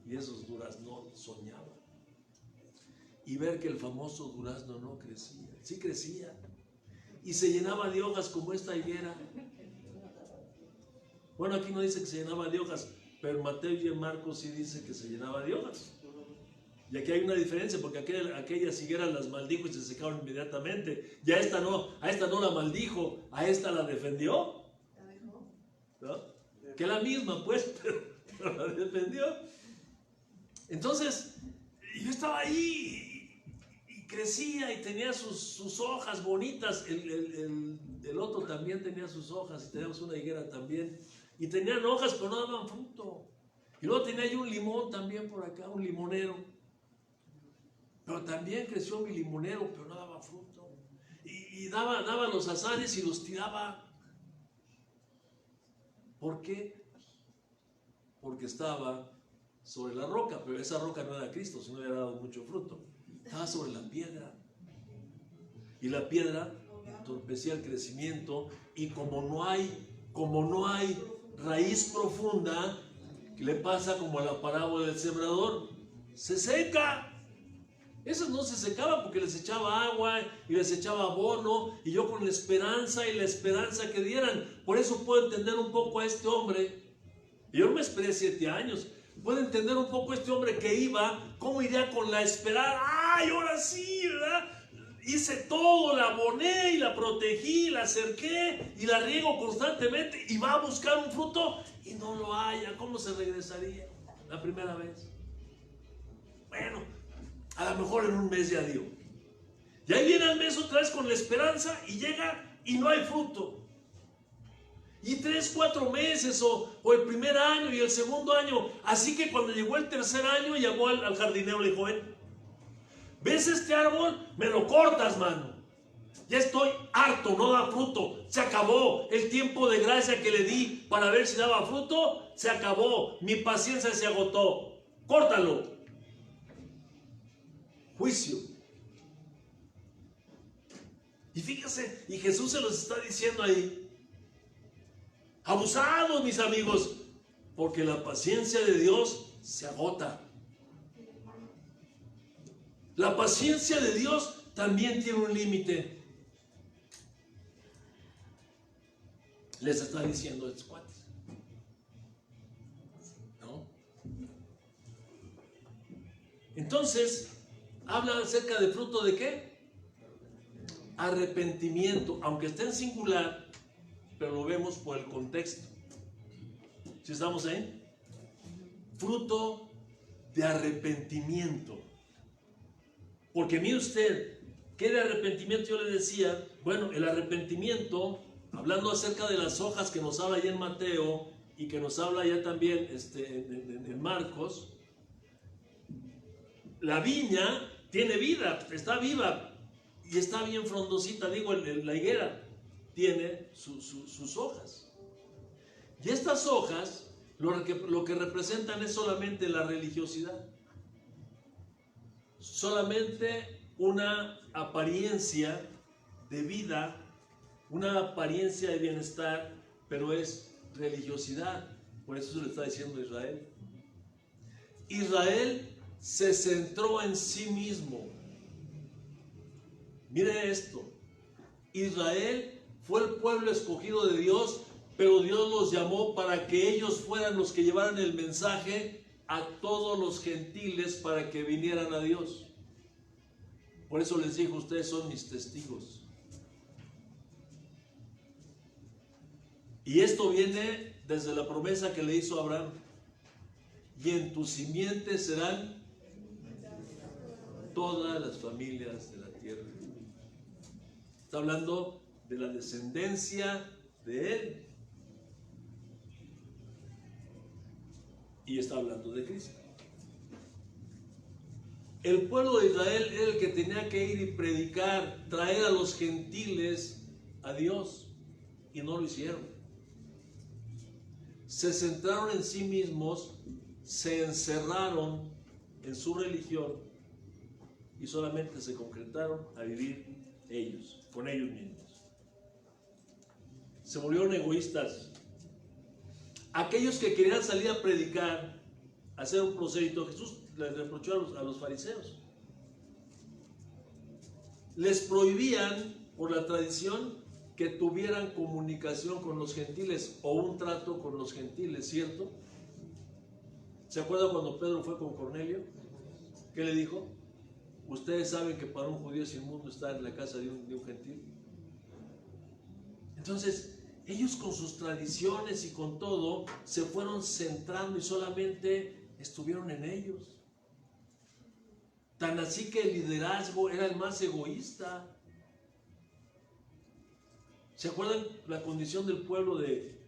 y esos duraznos soñaba. Y ver que el famoso durazno no crecía, sí crecía y se llenaba de hojas como esta higuera. Bueno, aquí no dice que se llenaba de hojas, pero en Mateo y en Marcos sí dice que se llenaba de hojas. Y aquí hay una diferencia, porque aquellas higueras las maldijo y se secaron inmediatamente. Y a esta no la maldijo, a esta la defendió. ¿No? Que la misma, pues, pero la defendió. Entonces, yo estaba ahí y crecía y tenía sus hojas bonitas. El otro también tenía sus hojas y teníamos una higuera también. Y tenían hojas, pero no daban fruto. Y luego tenía yo un limón también por acá, un limonero. Pero también creció mi limonero, pero no daba fruto. Y daba los azares y los tiraba. ¿Por qué? Porque estaba sobre la roca, pero esa roca no era Cristo, si no había dado mucho fruto. Estaba sobre la piedra. Y la piedra entorpecía el crecimiento, y como no hay raíz profunda, le pasa como a la parábola del sembrador, se seca. Esos no se secaban porque les echaba agua y les echaba abono, y yo con la esperanza que dieran. Por eso puedo entender un poco a este hombre. Yo no me esperé 7 años. Puedo entender un poco a este hombre que iba, cómo iría con la esperanza. ¡Ay, ahora sí! ¿Verdad? Hice todo, la aboné y la protegí, la cerqué y la riego constantemente, y va a buscar un fruto y no lo haya. ¿Cómo se regresaría la primera vez? Bueno, a lo mejor en un mes ya dio. Y ahí viene al mes otra vez con la esperanza y llega y no hay fruto. Y 3, 4 meses o el primer año y el segundo año. Así que cuando llegó el tercer año, llamó al jardinero y le dijo: ¿ves este árbol? Me lo cortas, mano. Ya estoy harto, no da fruto. Se acabó el tiempo de gracia que le di para ver si daba fruto. Se acabó. Mi paciencia se agotó. Córtalo. Juicio. Y fíjense, y Jesús se los está diciendo ahí. Abusados, mis amigos, porque la paciencia de Dios se agota. La paciencia de Dios también tiene un límite. Les está diciendo estos cuates, ¿no? Entonces, habla acerca de fruto de ¿qué? Arrepentimiento, aunque esté en singular, pero lo vemos por el contexto. ¿Sí estamos ahí? Fruto de arrepentimiento. Porque mire usted, ¿qué de arrepentimiento yo le decía? Bueno, el arrepentimiento, hablando acerca de las hojas que nos habla ya en Mateo y que nos habla ya también en Marcos, la viña tiene vida, está viva y está bien frondosita, digo, la higuera tiene sus hojas. Y estas hojas lo que representan es solamente la religiosidad. Solamente una apariencia de vida, una apariencia de bienestar, pero es religiosidad. Por eso se le está diciendo a Israel. Israel se centró en sí mismo. Mire esto. Israel fue el pueblo escogido de Dios pero Dios los llamó para que ellos fueran los que llevaran el mensaje a todos los gentiles para que vinieran a Dios. Por eso les dijo, ustedes son mis testigos. Y esto viene desde la promesa que le hizo a Abraham. Y en tu simiente serán todas las familias de la tierra. Está hablando de la descendencia de él. Y está hablando de Cristo. El pueblo de Israel era el que tenía que ir y predicar, traer a los gentiles a Dios. Y no lo hicieron. Se centraron en sí mismos, se encerraron en su religión y solamente se concretaron a vivir ellos, con ellos mismos. Se volvieron egoístas. Aquellos que querían salir a predicar, a hacer un prosélito, Jesús les reprochó a los fariseos. Les prohibían, por la tradición, que tuvieran comunicación con los gentiles o un trato con los gentiles, ¿cierto? ¿Se acuerdan cuando Pedro fue con Cornelio? ¿Qué le dijo? Ustedes saben que para un judío es inmundo estar en la casa de un gentil. Entonces, ellos con sus tradiciones y con todo se fueron centrando y solamente estuvieron en ellos. Tan así que el liderazgo era el más egoísta. ¿Se acuerdan la condición del pueblo de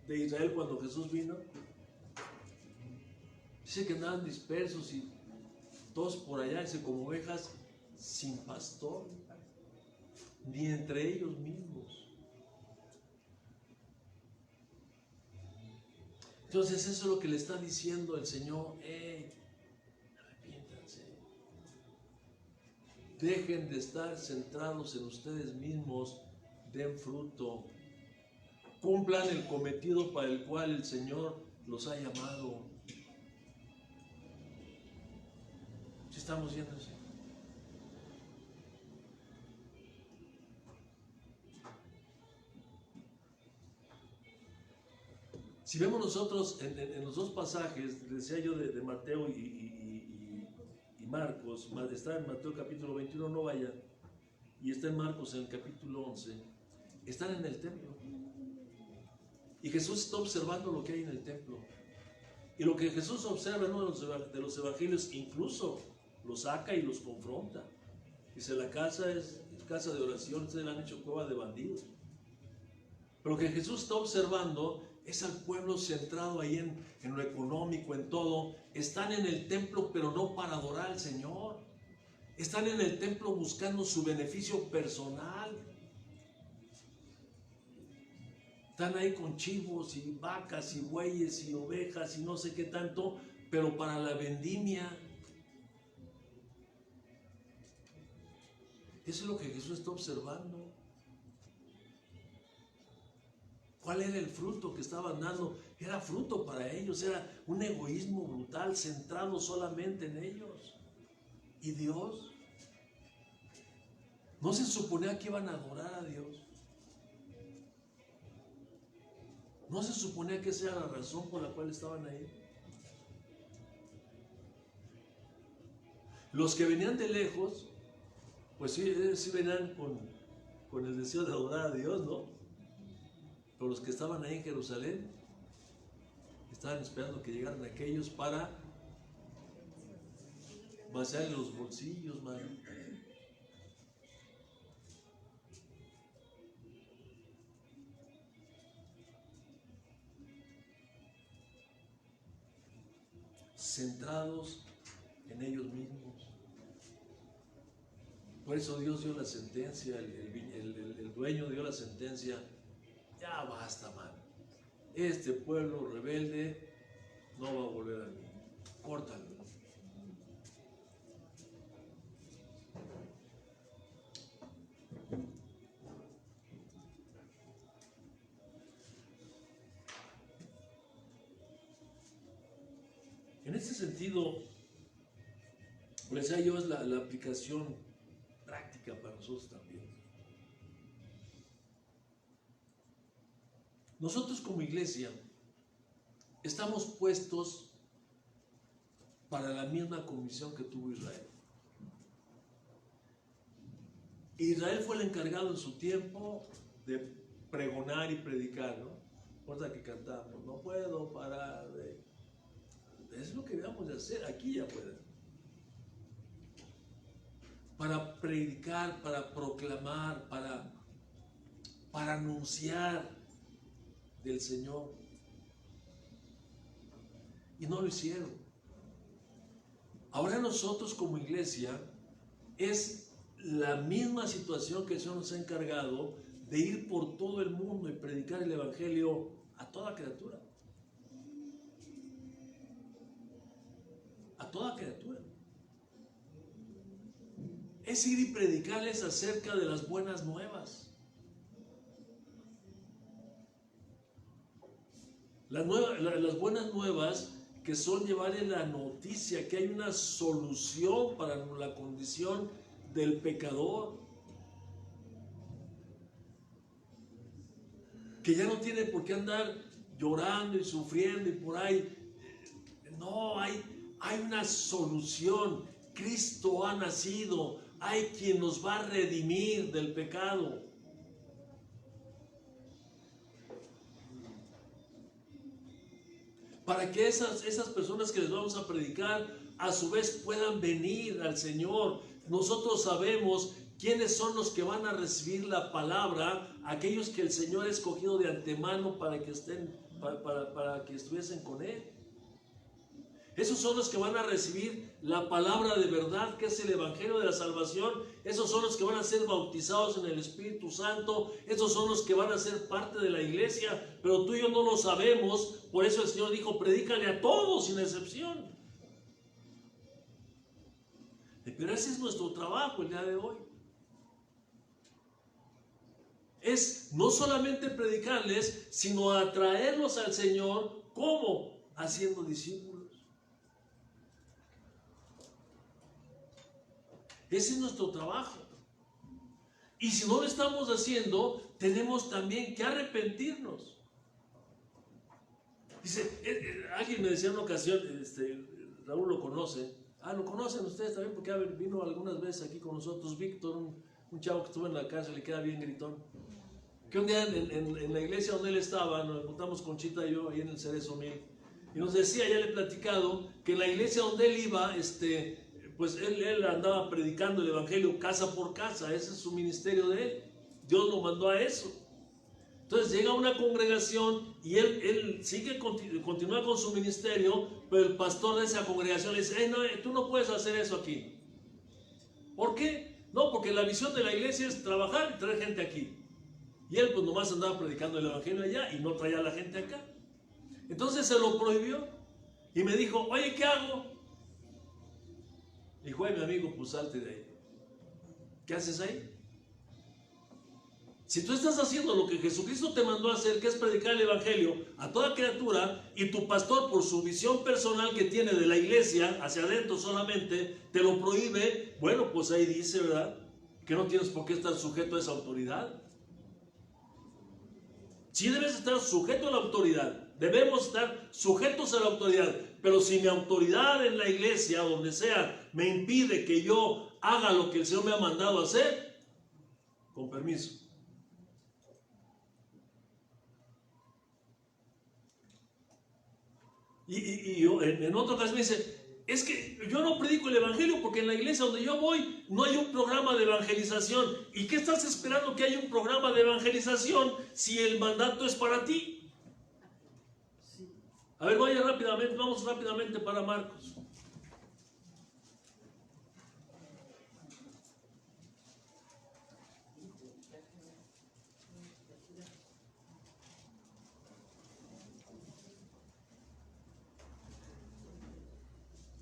Israel cuando Jesús vino? Dice que andaban dispersos y todos por allá, dice, como ovejas sin pastor, ni entre ellos mismos. Entonces eso es lo que le está diciendo el Señor. Arrepiéntanse. Dejen de estar centrados en ustedes mismos. Den fruto. Cumplan el cometido para el cual el Señor los ha llamado. ¿Sí estamos viendo eso? Si vemos nosotros en los dos pasajes, decía yo de Mateo y Marcos, está en Mateo capítulo 21, no vayan, y está en Marcos en el capítulo 11, están en el templo. Y Jesús está observando lo que hay en el templo. Y lo que Jesús observa en uno de los evangelios, incluso los saca y los confronta. Dice, la casa es casa de oración, ustedes la han hecho cueva de bandidos. Pero lo que Jesús está observando es al pueblo centrado ahí en lo económico, en todo. Están en el templo, pero no para adorar al Señor. Están en el templo buscando su beneficio personal. Están ahí con chivos y vacas y bueyes y ovejas y no sé qué tanto, pero para la vendimia. Eso es lo que Jesús está observando. ¿Cuál era el fruto que estaban dando? Era fruto para ellos, era un egoísmo brutal, centrado solamente en ellos. ¿Y Dios? ¿No se suponía que iban a adorar a Dios? ¿No se suponía que esa era la razón por la cual estaban ahí? Los que venían de lejos, pues sí venían con el deseo de adorar a Dios, ¿no? Pero los que estaban ahí en Jerusalén estaban esperando que llegaran aquellos para vaciarle los bolsillos, mano. Centrados en ellos mismos. Por eso Dios dio la sentencia, el dueño dio la sentencia. Ya basta, mano. Este pueblo rebelde no va a volver a mí. Córtalo. En este sentido, les decía yo, es la aplicación práctica para nosotros también. Nosotros como iglesia estamos puestos para la misma comisión que tuvo Israel. Israel fue el encargado en su tiempo de pregonar y predicar, ¿no? Recuerda que cantamos, no puedo parar de... Es lo que debemos de hacer, aquí ya pueden. Para predicar, para proclamar, para anunciar del Señor. Y no lo hicieron. Ahora nosotros como iglesia es la misma situación que el Señor nos ha encargado de ir por todo el mundo y predicar el Evangelio a toda criatura. A toda criatura. Es ir y predicarles acerca de las buenas nuevas. Las buenas nuevas que son llevarle la noticia que hay una solución para la condición del pecador, que ya no tiene por qué andar llorando y sufriendo y por ahí. No, hay una solución. Cristo ha nacido, hay quien nos va a redimir del pecado. Para que esas personas que les vamos a predicar a su vez puedan venir al Señor. Nosotros sabemos quiénes son los que van a recibir la palabra, aquellos que el Señor ha escogido de antemano para que estuviesen con Él. Esos son los que van a recibir la palabra de verdad, que es el Evangelio de la salvación. Esos son los que van a ser bautizados en el Espíritu Santo. Esos son los que van a ser parte de la iglesia. Pero tú y yo no lo sabemos. Por eso el Señor dijo, predícale a todos sin excepción. Pero ese es nuestro trabajo el día de hoy. Es no solamente predicarles, sino atraerlos al Señor. ¿Cómo? Haciendo discípulos. Ese es nuestro trabajo. Y si no lo estamos haciendo, tenemos también que arrepentirnos. Dice, alguien me decía en una ocasión, Raúl lo conoce. Lo conocen ustedes también porque vino algunas veces aquí con nosotros. Víctor, un chavo que estuvo en la cárcel, le queda bien gritón. Que un día en la iglesia donde él estaba, nos juntamos con Chita y yo ahí en el Cerezo 1000. Y nos decía, ya le he platicado, que en la iglesia donde él iba, pues él andaba predicando el Evangelio casa por casa. Ese es su ministerio de él. Dios lo mandó a eso. Entonces llega a una congregación y él continúa con su ministerio, pero el pastor de esa congregación le dice, no, tú no puedes hacer eso aquí. ¿Por qué? No, porque la visión de la iglesia es trabajar y traer gente aquí. Y él pues nomás andaba predicando el Evangelio allá y no traía a la gente acá. Entonces se lo prohibió y me dijo, oye, ¿qué hago? Dijo, mi amigo, pues salte de ahí. ¿Qué haces ahí? Si tú estás haciendo lo que Jesucristo te mandó a hacer, que es predicar el Evangelio a toda criatura, y tu pastor, por su visión personal que tiene de la iglesia, hacia adentro solamente, te lo prohíbe, bueno, pues ahí dice, ¿verdad?, que no tienes por qué estar sujeto a esa autoridad. Sí debes estar sujeto a la autoridad, debemos estar sujetos a la autoridad, pero si mi autoridad en la iglesia, donde sea, me impide que yo haga lo que el Señor me ha mandado a hacer, con permiso. Y yo, en otra ocasión me dice, es que yo no predico el Evangelio porque en la iglesia donde yo voy no hay un programa de evangelización. ¿Y qué estás esperando que haya un programa de evangelización si el mandato es para ti? A ver, vamos rápidamente para Marcos.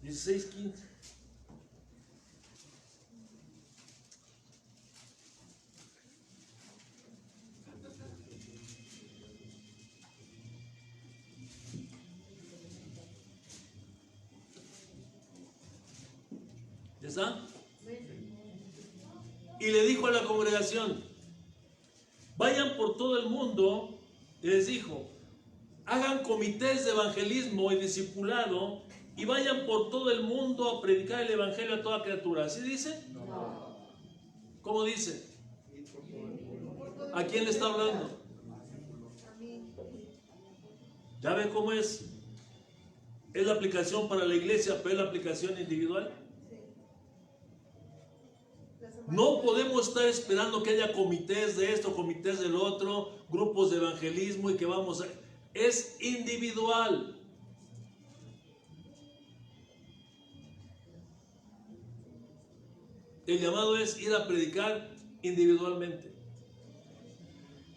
(16:15). ¿Ya está? Y le dijo a la congregación, vayan por todo el mundo y les dijo: hagan comités de evangelismo y discipulado y vayan por todo el mundo a predicar el evangelio a toda criatura. ¿Así dice? No. ¿Cómo dice? ¿A quién le está hablando? ¿Ya ve cómo es? Es la aplicación para la iglesia, pero es la aplicación individual. No podemos estar esperando que haya comités de esto, comités del otro, grupos de evangelismo y que vamos a... Es individual. El llamado es ir a predicar individualmente.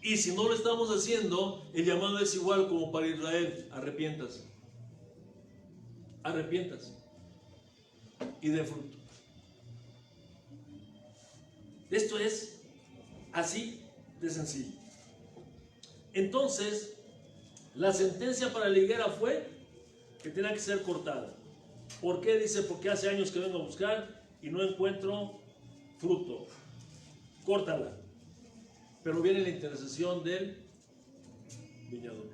Y si no lo estamos haciendo, el llamado es igual como para Israel: arrepiéntase. Arrepiéntase y dé fruto. Esto es así de sencillo. Entonces, la sentencia para la higuera fue que tenía que ser cortada. ¿Por qué? Dice: porque hace años que vengo a buscar y no encuentro fruto. Córtala. Pero viene la intercesión del viñador.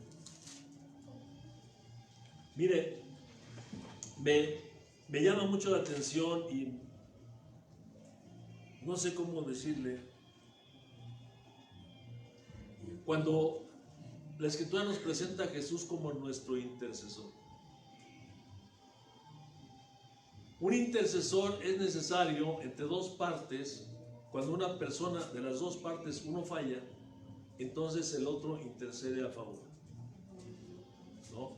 Mire, me llama mucho la atención y no sé cómo decirle. Cuando la Escritura nos presenta a Jesús como nuestro intercesor. Un intercesor es necesario entre dos partes. Cuando una persona de las dos partes, uno falla, entonces el otro intercede a favor, ¿no?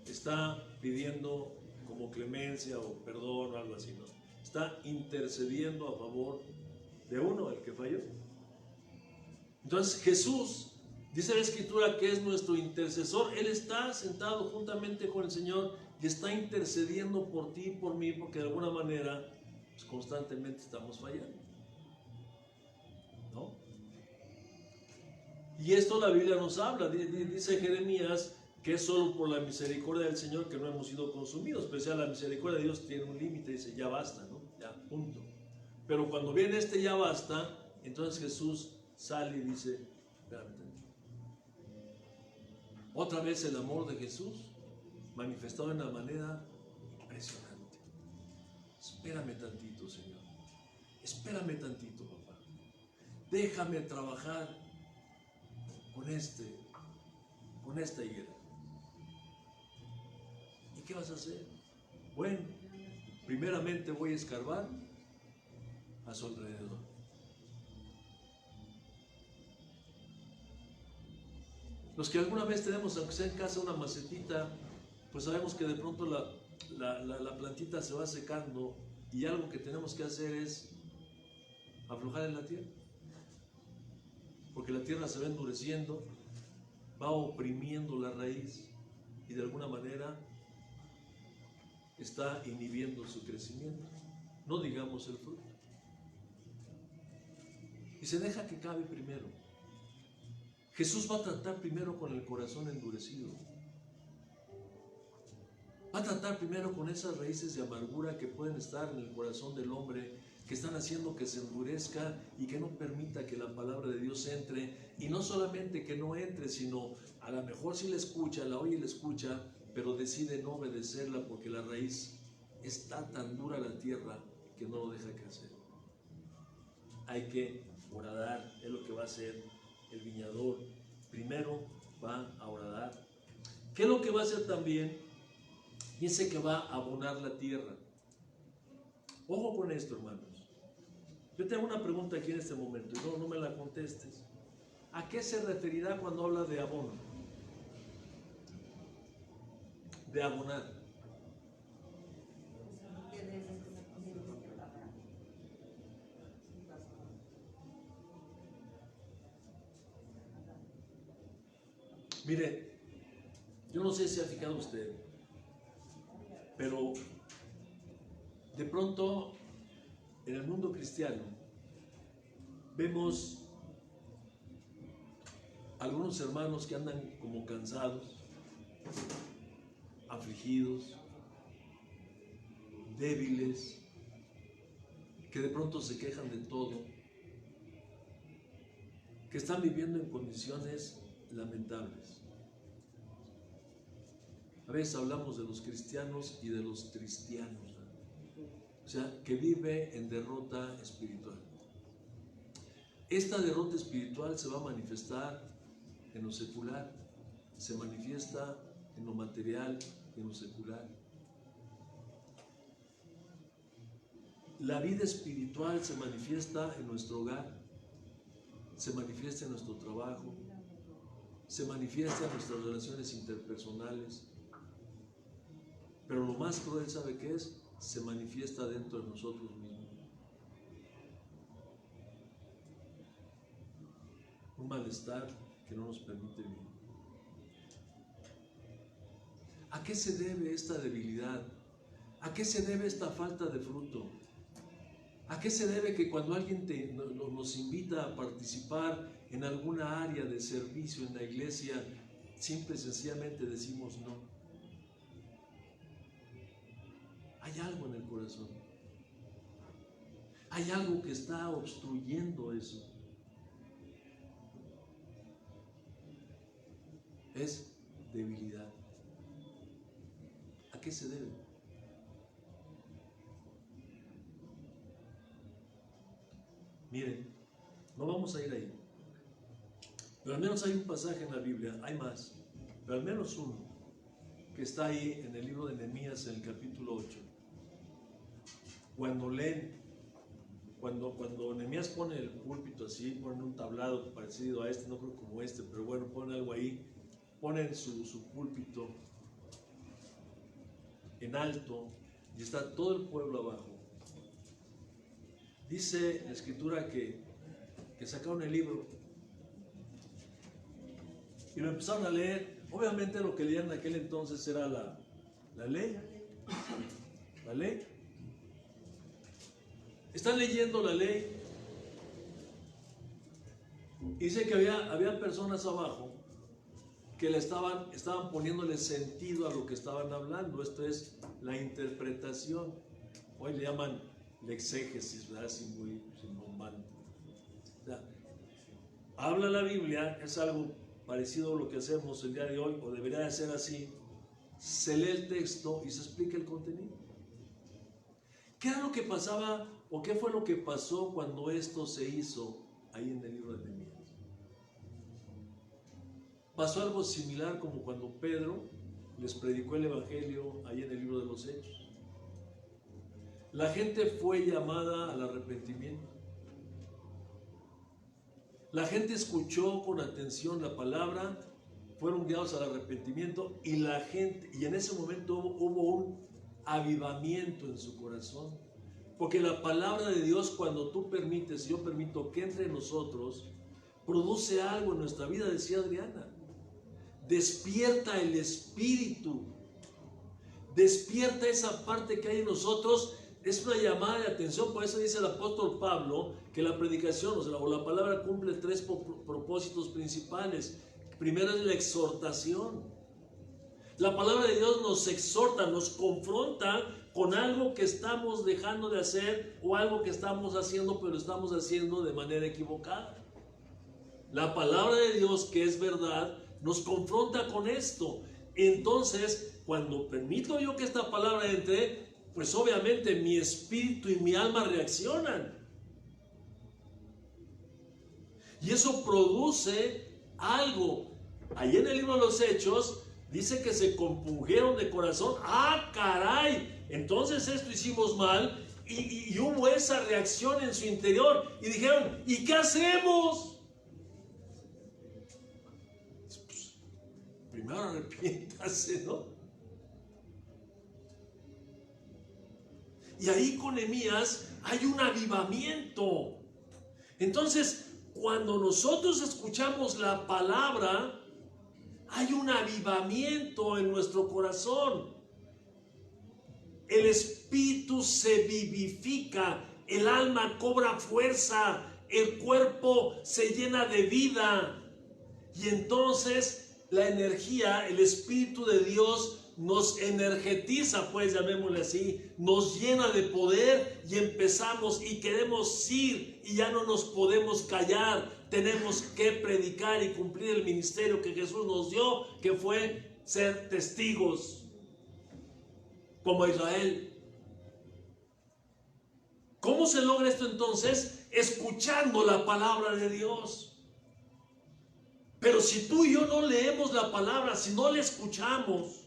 Está pidiendo como clemencia o perdón o algo así, ¿no? Está intercediendo a favor de uno, el que falló. Entonces Jesús, dice la Escritura, que es nuestro intercesor. Él está sentado juntamente con el Señor y está intercediendo por ti y por mí, porque de alguna manera pues, constantemente estamos fallando, ¿no? Y esto la Biblia nos habla. Dice Jeremías que es solo por la misericordia del Señor que no hemos sido consumidos. Pero ya la misericordia de Dios tiene un límite, dice: ya basta, ¿no? Ya, punto. Pero cuando viene este ya basta, entonces Jesús sale y dice: espérame tantito. Otra vez el amor de Jesús manifestado de una manera impresionante. Espérame tantito, Señor. Espérame tantito, papá. Déjame trabajar con esta higuera. ¿Y qué vas a hacer? Bueno, primeramente voy a escarbar a su alrededor. Los que alguna vez tenemos, aunque sea en casa, una macetita, pues sabemos que de pronto la plantita se va secando y algo que tenemos que hacer es aflojar en la tierra, porque la tierra se va endureciendo, va oprimiendo la raíz y de alguna manera está inhibiendo su crecimiento, no digamos el fruto. Y se deja que cabe primero. Jesús va a tratar primero con el corazón endurecido. Va a tratar primero con esas raíces de amargura que pueden estar en el corazón del hombre, que están haciendo que se endurezca y que no permita que la palabra de Dios entre. Y no solamente que no entre, sino a lo mejor sí la escucha, la oye y la escucha, pero decide no obedecerla porque la raíz está tan dura la tierra que no lo deja crecer. Hay que horadar, es lo que va a hacer el viñador. Primero va a horadar. ¿Qué es lo que va a hacer también? Dice que va a abonar la tierra. Ojo con esto, hermanos. Yo tengo una pregunta aquí en este momento y no me la contestes. ¿A qué se referirá cuando habla de abono? De abonar. Mire, yo no sé si ha fijado usted, pero de pronto en el mundo cristiano vemos algunos hermanos que andan como cansados, afligidos, débiles, que de pronto se quejan de todo, que están viviendo en condiciones lamentables. A veces hablamos de los cristianos y de los cristianos, ¿no? O sea, que vive en derrota espiritual. Esta derrota espiritual se va a manifestar en lo secular, se manifiesta en lo material y en lo secular. La vida espiritual se manifiesta en nuestro hogar, se manifiesta en nuestro trabajo, se manifiesta en nuestras relaciones interpersonales. Pero lo más cruel, ¿sabe qué es? Se manifiesta dentro de nosotros mismos. Un malestar que no nos permite vivir. ¿A qué se debe esta debilidad? ¿A qué se debe esta falta de fruto? ¿A qué se debe que cuando alguien nos invita a participar en alguna área de servicio en la iglesia, simple y sencillamente decimos no? Hay algo en el corazón. Hay algo que está obstruyendo eso. Es debilidad. ¿A qué se debe? Miren, no vamos a ir ahí, pero al menos hay un pasaje en la Biblia, hay más, pero al menos uno, que está ahí en el libro de Nehemías, en el capítulo 8. Cuando leen, cuando Nehemías pone el púlpito así, pone un tablado parecido a este, no creo como este, pero bueno, pone algo ahí, ponen su púlpito en alto y está todo el pueblo abajo. Dice la escritura que sacaron el libro y lo empezaron a leer. Obviamente lo que leían en aquel entonces era la ley. La ley. Están leyendo la ley. Dice que había personas abajo que estaban poniéndole sentido a lo que estaban hablando. Esto es la interpretación. Hoy le llaman la exégesis, ¿verdad? Así muy bombante. O sea, habla la Biblia, es algo parecido a lo que hacemos el día de hoy, o debería de ser así. Se lee el texto y se explica el contenido. ¿Qué era lo que pasaba o qué fue lo que pasó cuando esto se hizo ahí en el libro de Nehemías? Pasó algo similar como cuando Pedro les predicó el evangelio ahí en el libro de los Hechos. La gente fue llamada al arrepentimiento. La gente escuchó con atención la palabra, fueron guiados al arrepentimiento y en ese momento hubo un avivamiento en su corazón. Porque la palabra de Dios, cuando tú permites, yo permito que entre en nosotros, produce algo en nuestra vida, decía Adriana. Despierta el espíritu, despierta esa parte que hay en nosotros. Es una llamada de atención. Por eso dice el apóstol Pablo que la predicación o la palabra cumple 3 propósitos principales. Primero es la exhortación. La palabra de Dios nos exhorta, nos confronta con algo que estamos dejando de hacer o algo que estamos haciendo, pero estamos haciendo de manera equivocada. La palabra de Dios, que es verdad, nos confronta con esto. Entonces, cuando permito yo que esta palabra entre, pues obviamente mi espíritu y mi alma reaccionan. Y eso produce algo. Ahí en el libro de los Hechos dice que se compungieron de corazón. ¡Ah, caray! Entonces esto hicimos mal. Y hubo esa reacción en su interior. Y dijeron, ¿y qué hacemos? Pues, primero arrepiéntase, ¿no? Y ahí con Nehemías hay un avivamiento. Entonces, cuando nosotros escuchamos la palabra, hay un avivamiento en nuestro corazón. El espíritu se vivifica, el alma cobra fuerza, el cuerpo se llena de vida. Y entonces la energía, el espíritu de Dios nos energetiza, pues llamémosle así, nos llena de poder y empezamos y queremos ir y ya no nos podemos callar. Tenemos que predicar y cumplir el ministerio que Jesús nos dio, que fue ser testigos como Israel. ¿Cómo se logra esto entonces? Escuchando la palabra de Dios. Pero si tú y yo no leemos la palabra, si no la escuchamos,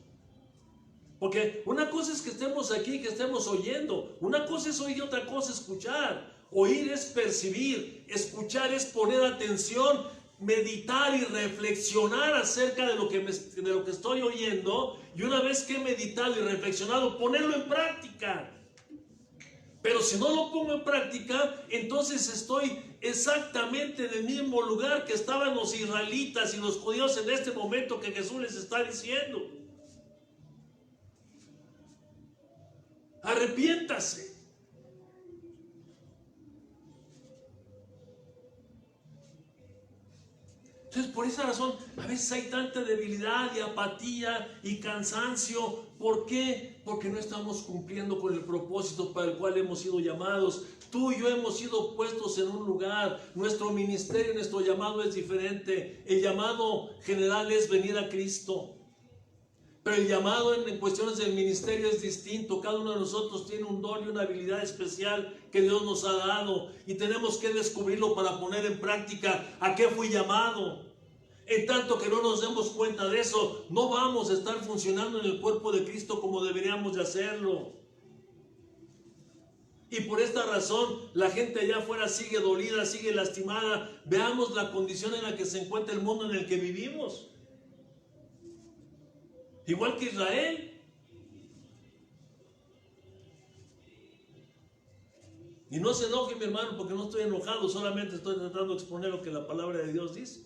porque una cosa es que estemos aquí, que estemos oyendo, una cosa es oír y otra cosa es escuchar. Oír es percibir, escuchar es poner atención, meditar y reflexionar acerca de lo que estoy oyendo, y una vez que he meditado y reflexionado, ponerlo en práctica. Pero si no lo pongo en práctica, entonces estoy exactamente en el mismo lugar que estaban los israelitas y los judíos en este momento que Jesús les está diciendo. Arrepiéntase. Entonces, por esa razón, a veces hay tanta debilidad y apatía y cansancio. ¿Por qué? Porque no estamos cumpliendo con el propósito para el cual hemos sido llamados. Tú y yo hemos sido puestos en un lugar. Nuestro ministerio, nuestro llamado es diferente. El llamado general es venir a Cristo. Pero el llamado en cuestiones del ministerio es distinto. Cada uno de nosotros tiene un don y una habilidad especial que Dios nos ha dado. Y tenemos que descubrirlo para poner en práctica a qué fui llamado. En tanto que no nos demos cuenta de eso, no vamos a estar funcionando en el cuerpo de Cristo como deberíamos de hacerlo. Y por esta razón, la gente allá afuera sigue dolida, sigue lastimada. Veamos la condición en la que se encuentra el mundo en el que vivimos. Igual que Israel. Y no se enoje, mi hermano, porque no estoy enojado, solamente estoy tratando de exponer lo que la palabra de Dios dice.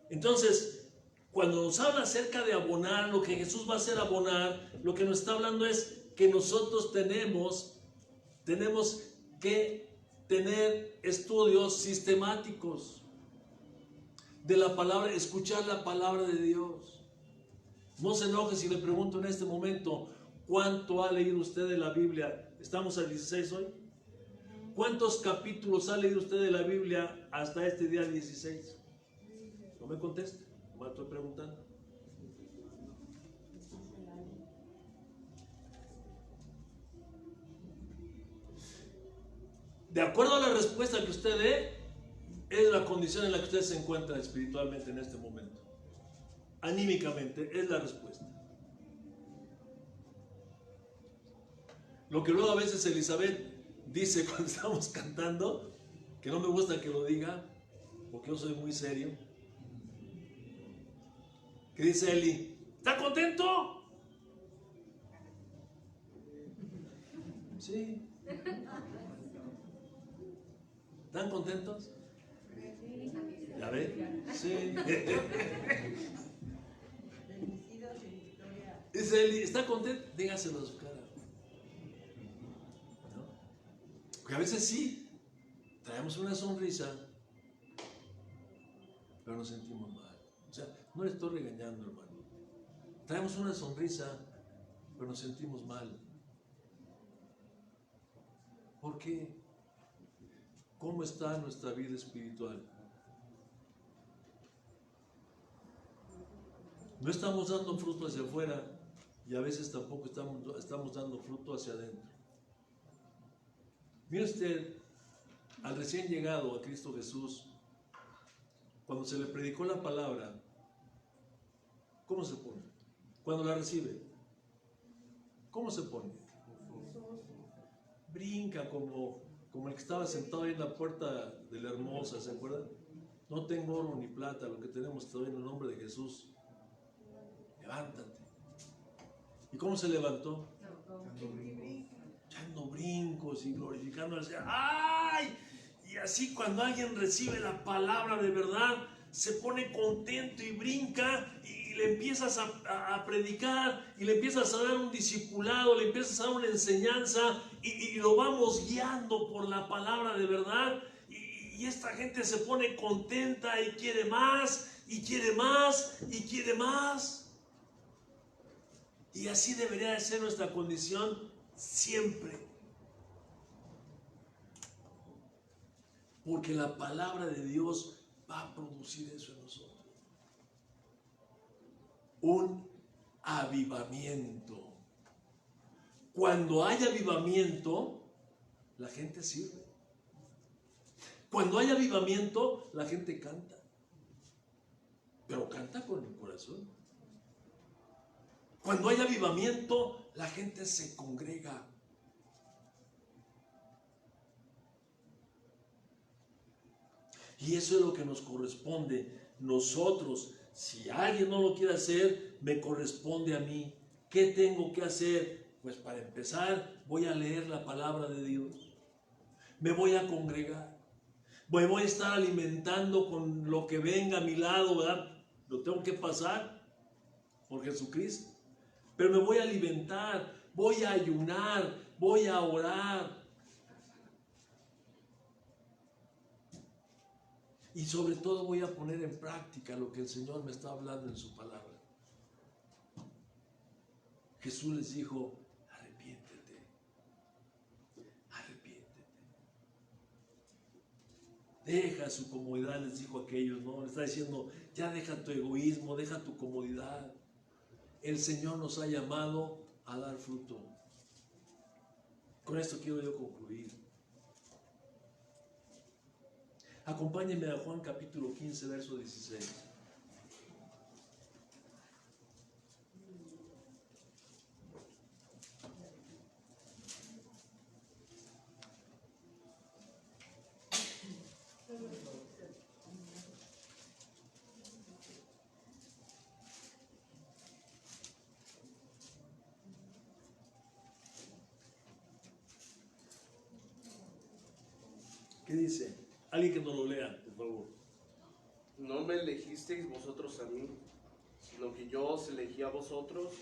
Entonces, cuando nos habla acerca de abonar, lo que Jesús va a hacer abonar, lo que nos está hablando es que nosotros tenemos que tener estudios sistemáticos de la palabra, escuchar la palabra de Dios. No se enoje si le pregunto en este momento, ¿cuánto ha leído usted de la Biblia? ¿Estamos al 16 hoy? ¿Cuántos capítulos ha leído usted de la Biblia hasta este día 16? No me conteste, me estoy preguntando. De acuerdo a la respuesta que usted dé, es la condición en la que usted se encuentra espiritualmente en este momento. Anímicamente, es la respuesta. Lo que luego a veces Elizabeth dice cuando estamos cantando, que no me gusta que lo diga, porque yo soy muy serio, que dice Eli, ¿está contento? Sí. ¿Están contentos? ¿Ya ve? Sí. Dice Eli, ¿está contento? Dígaselo a su cara. ¿No? Porque a veces sí, traemos una sonrisa, pero nos sentimos mal. O sea, no le estoy regañando, hermano. Traemos una sonrisa, pero nos sentimos mal. ¿Por qué? ¿Cómo está nuestra vida espiritual? No estamos dando fruto hacia afuera y a veces tampoco estamos dando fruto hacia adentro. Mire usted, al recién llegado a Cristo Jesús, cuando se le predicó la palabra, ¿cómo se pone? Cuando la recibe, ¿cómo se pone? Brinca como el que estaba sentado ahí en la puerta de la Hermosa, ¿se acuerdan? No tengo oro ni plata, lo que tenemos te doy en el nombre de Jesús. Levántate. ¿Y cómo se levantó? Echando brincos y glorificando al Señor. ¡Ay! Y así cuando alguien recibe la palabra de verdad, se pone contento y brinca y le empiezas a predicar y le empiezas a dar un discipulado, le empiezas a dar una enseñanza y lo vamos guiando por la palabra de verdad. y esta gente se pone contenta y quiere más, y quiere más, y quiere más. Y así debería de ser nuestra condición siempre. Porque la palabra de Dios va a producir eso en nosotros. Un avivamiento. Cuando hay avivamiento, la gente sirve. Cuando hay avivamiento, la gente canta. Pero canta con el corazón. Cuando hay avivamiento, la gente se congrega. Y eso es lo que nos corresponde. Nosotros, si alguien no lo quiere hacer, me corresponde a mí. ¿Qué tengo que hacer? Pues para empezar, voy a leer la palabra de Dios. Me voy a congregar. Me voy a estar alimentando con lo que venga a mi lado, ¿verdad? Lo tengo que pasar por Jesucristo. Pero me voy a alimentar, voy a ayunar, voy a orar. Y sobre todo voy a poner en práctica lo que el Señor me está hablando en su palabra. Jesús les dijo, arrepiéntete, arrepiéntete. Deja su comodidad, les dijo a aquellos, ¿no? Les está diciendo, ya deja tu egoísmo, deja tu comodidad. El Señor nos ha llamado a dar fruto. Con esto quiero yo concluir. Acompáñenme a Juan capítulo 15, verso 16. ¿Qué dice? Alguien que nos lo lea, por favor. No me elegisteis vosotros a mí, sino que yo os elegí a vosotros,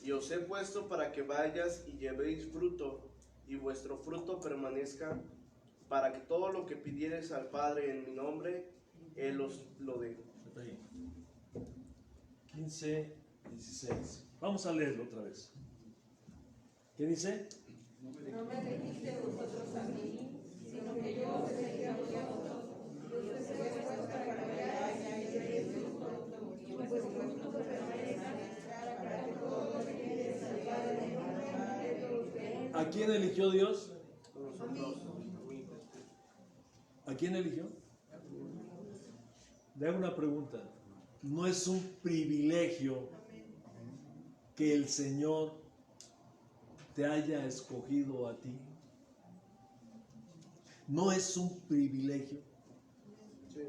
y os he puesto para que vayas y llevéis fruto, y vuestro fruto permanezca, para que todo lo que pidiereis al Padre en mi nombre, Él os lo dé. 15, 16. Vamos a leerlo otra vez. ¿Qué dice? No me elegiste vosotros a mí, sino que yo os elegí a vosotros, y os he puesto para que vayáis y llevéis fruto, y vuestro fruto permanezca, para que todo lo que pidiereis al Padre en mi nombre, Él os dé. ¿A quién eligió Dios? Nosotros. ¿A quién eligió? Le hago una pregunta. ¿No es un privilegio que el Señor te haya escogido a ti? ¿No es un privilegio? Sí.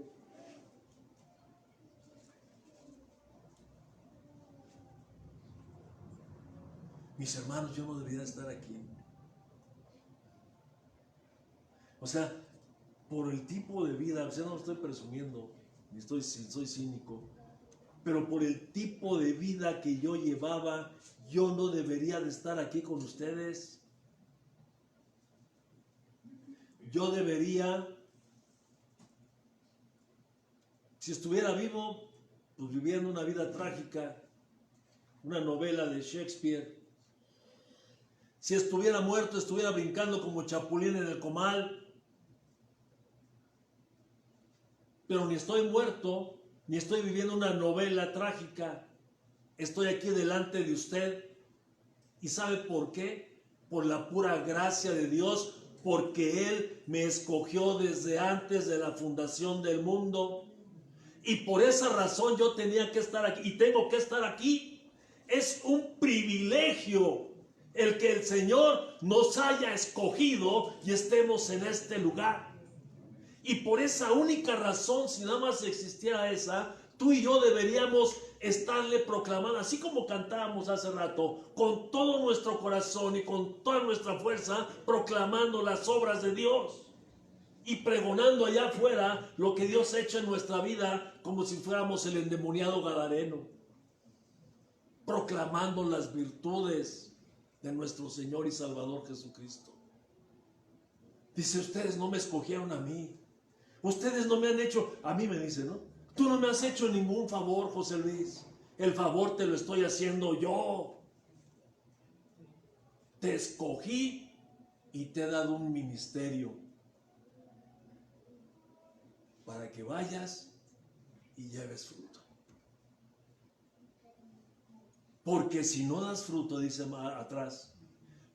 Mis hermanos, yo no debería estar aquí. O sea, por el tipo de vida, o sea, no lo estoy presumiendo, ni soy cínico, pero por el tipo de vida que yo llevaba, yo no debería de estar aquí con ustedes. Yo debería, si estuviera vivo, pues viviendo una vida trágica, una novela de Shakespeare. Si estuviera muerto, estuviera brincando como chapulín en el comal. Pero ni estoy muerto, ni estoy viviendo una novela trágica. Estoy aquí delante de usted. ¿Y sabe por qué? Por la pura gracia de Dios, porque Él me escogió desde antes de la fundación del mundo. Y por esa razón yo tenía que estar aquí y tengo que estar aquí. Es un privilegio el que el Señor nos haya escogido y estemos en este lugar. Y por esa única razón, si nada más existiera esa, tú y yo deberíamos estarle proclamando, así como cantábamos hace rato, con todo nuestro corazón y con toda nuestra fuerza, proclamando las obras de Dios y pregonando allá afuera lo que Dios ha hecho en nuestra vida, como si fuéramos el endemoniado gadareno, proclamando las virtudes de nuestro Señor y Salvador Jesucristo. Dice, ustedes no me escogieron a mí, Ustedes no me han hecho, a mí me dice, ¿no? Tú no me has hecho ningún favor, José Luis. El favor te lo estoy haciendo yo. Te escogí y te he dado un ministerio para que vayas y lleves fruto. Porque si no das fruto, dice atrás,